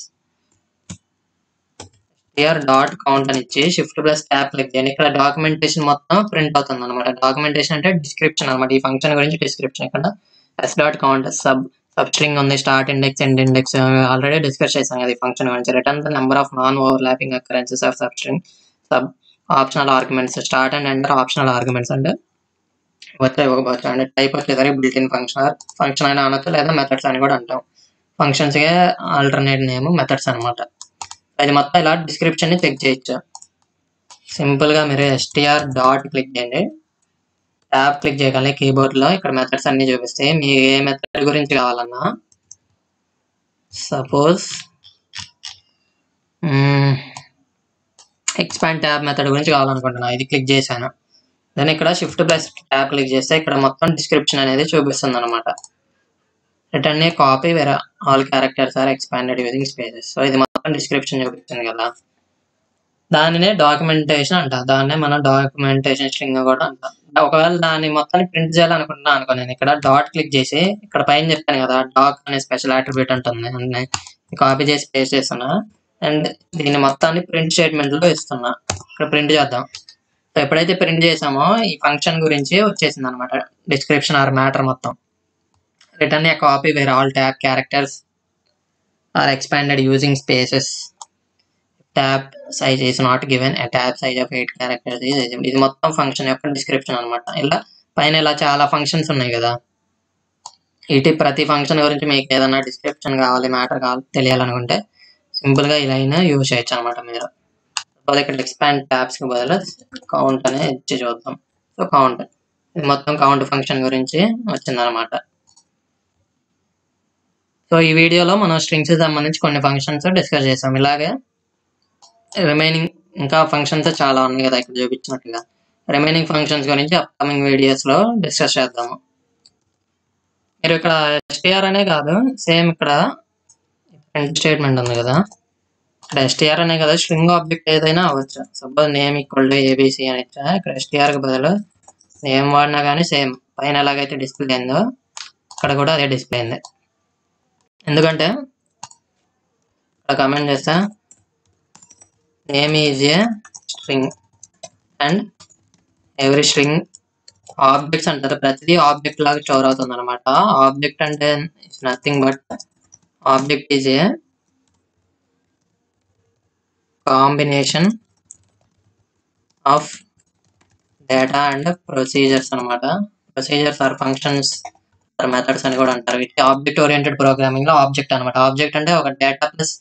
డాట్ కౌంట్ అని ఇచ్చి షిఫ్ట్ ప్లస్ ట్యాబ్ క్లిక్ చేయండి. ఇక్కడ డాక్యుమెంటేషన్ మొత్తం ప్రింట్ అవుతుంది అనమాట. డాక్యుమెంటేషన్ అంటే డిస్క్రిప్షన్ అనమాట. ఈ ఫంక్షన్ గురించి డిస్క్రిప్షన్. ఇక్కడ s dot count substring ఉంది, start index, end index already discuss చేశాం కదా ఈ ఫంక్షన్ గురించి. Return the number of non overlapping occurrences of substring, sub optional arguments. Start and end optional arguments అంటే వచ్చే ఇవ్వకపోవచ్చు. అంటే టైప్ వచ్చేసరికి బిల్ట్ ఇన్ ఫంక్షన్ అయినా అనొచ్చు, లేదా మెథడ్స్ అని కూడా అంటాం. ఫంక్షన్స్గా ఆల్టర్నేట్ నేమ్ మెథడ్స్ అనమాట. అది మొత్తం ఇలా డిస్క్రిప్షన్ ని చెక్ చేయొచ్చు. సింపుల్ గా మీరు str డాట్ క్లిక్ చేయండి. ట్యాబ్ క్లిక్ చేయగానే కీబోర్డ్ లో ఇక్కడ మెథడ్స్ అన్ని చూపిస్తాయి. మీ ఏ మెథడ్ గురించి కావాలన్నా, సపోజ్ ఎక్స్పాండ్ ట్యాబ్ మెథడ్ గురించి కావాలనుకుంటున్నా, ఇది క్లిక్ చేశాను. దెన్ ఇక్కడ షిఫ్ట్ ప్లస్ ట్యాబ్ క్లిక్ చేస్తే ఇక్కడ మొత్తం డిస్క్రిప్షన్ అనేది చూపిస్తుంది అనమాట. Return a copy where all characters are expanded using spaces. So ఇది మొత్తం డిస్క్రిప్షన్ చూపిస్తుంది కదా, దానినే డాక్యుమెంటేషన్ అంట. దాన్నే మనం డాక్యుమెంటేషన్ స్ట్రింగ్ కూడా అంటాం. ఒకవేళ దాన్ని మొత్తాన్ని ప్రింట్ చేయాలనుకుంటున్నా అనుకో, నేను ఇక్కడ డాట్ క్లిక్ చేసి ఇక్కడ పైన చెప్పాను కదా డాక్ అనే స్పెషల్ అట్రిబ్యూట్ ఉంటుంది, అన్నీ కాపీ చేసి పేస్ట్ చేస్తున్నా. అండ్ దీన్ని మొత్తాన్ని ప్రింట్ స్టేట్మెంట్ లో ఇస్తున్నా. ఇక్కడ ప్రింట్ చేద్దాం. సో ఎప్పుడైతే ప్రింట్ చేసామో ఈ ఫంక్షన్ గురించి వచ్చేసింది అనమాట, డిస్క్రిప్షన్ ఆర్ మ్యాటర్ మొత్తం. Return a copy where all tab characters are expanded using spaces. Tab size is not given, a tab size of 8 characters is assumed. ఇది మొత్తం ఫంక్షన్ యొక్క డిస్క్రిప్షన్ అనమాట. ఇలా పైన ఇలా చాలా ఫంక్షన్స్ ఉన్నాయి కదా, ఇటు ప్రతి ఫంక్షన్ గురించి మీకు ఏదైనా డిస్క్రిప్షన్ కావాలి, మ్యాటర్ కావాలి తెలియాలనుకుంటే సింపుల్ గా ఇలా యూజ్ చేయొచ్చు అనమాట మీరు. ఇక్కడ ఎక్స్పాండ్ ట్యాబ్స్ కి బదులు కౌంట్ అనే ఇచ్చి చూద్దాం. సో కౌంట్, ఇది మొత్తం కౌంట్ ఫంక్షన్ గురించి వచ్చిందనమాట. సో ఈ వీడియోలో మనం స్ట్రింగ్స్ సంబంధించి కొన్ని ఫంక్షన్స్ డిస్కస్ చేసాం. ఇలాగే రిమైనింగ్ ఇంకా ఫంక్షన్స్ చాలా ఉన్నాయి కదా ఇక్కడ చూపించినట్టుగా. రిమైనింగ్ ఫంక్షన్స్ గురించి అప్కమింగ్ వీడియోస్ లో డిస్కస్ చేద్దాము. మీరు ఇక్కడ str అనే కాదు, సేమ్ ఇక్కడ ప్రింట్ స్టేట్మెంట్ ఉంది కదా, ఇక్కడ str అనే కదా స్ట్రింగ్ ఆబ్జెక్ట్ ఏదైనా అవ్వచ్చు. Suppose name equal to A B C అని ఇచ్చా, ఇక్కడ str కి బదులు నేమ్ వాడినా కానీ సేమ్ పైన ఎలాగైతే డిస్ప్లే అయిందో ఇక్కడ కూడా అదే డిస్ప్లే అయింది. ఎందుకంటే ఇక్కడ కమెంట్ చేస్తా name is a string and every string objects అంటారు, ప్రతిదీ ఆబ్జెక్ట్ లాగా స్టోర్ అవుతుంది అనమాట. ఆబ్జెక్ట్ అంటే it's nothing but object is a combination of data and procedures అనమాట. Procedures are functions or methods అని కూడా అంటారు. ఇది ఆబ్జెక్ట్ ఓరియంటెడ్ ప్రోగ్రామింగ్ లో ఆబ్జెక్ట్ అనమాట. ఆబ్జెక్ట్ అంటే ఒక డేటా ప్లస్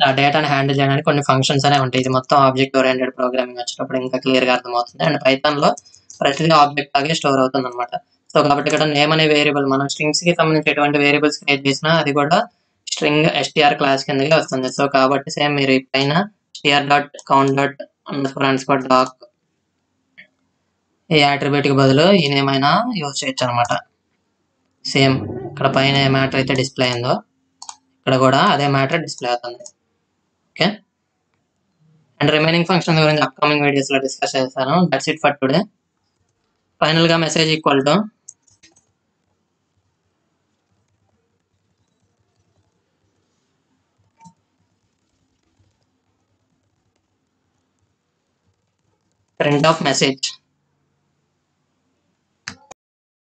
ఆ డేటాని హ్యాండిల్ చేయడానికి కొన్ని ఫంక్షన్స్ అనే ఉంటాయి. ఇది మొత్తం ఆబ్జెక్ట్ ఓరియంటెడ్ ప్రోగ్రామింగ్ వచ్చేటప్పుడు ఇంకా క్లియర్ గా అర్థమవుతుంది. అండ్ పైథాన్ లో ప్రతిదీ ఆబ్జెక్ట్ లాగే స్టోర్ అవుతుంది అనమాట. సో కాబట్టి ఇక్కడ నేమ్ అనే వేరియబుల్, మనం స్ట్రింగ్స్ కి సంబంధించి ఎటువంటి వేరియబుల్స్ క్రియేట్ చేసినా అది కూడా స్ట్రింగ్ str క్లాస్ కిందకి వస్తుంది. సో కాబట్టి సేమ్ మీరు పైన str dot count dot underscore doc ఈ అట్రిబ్యూట్ కి బదులు ఈ నేమ్ అయినా యూజ్ చేయొచ్చు అనమాట. సేమ్ ఇక్కడ పైన ఏ మ్యాటర్ అయితే డిస్ప్లే అయిందో ఇక్కడ కూడా అదే మ్యాటర్ డిస్ప్లే అవుతుంది. ఓకే, అండ్ రిమైనింగ్ ఫంక్షన్ గురించి అప్కమింగ్ వీడియోస్ లో డిస్కస్ చేస్తాను. That's it for today. Final గా message equal to print of message.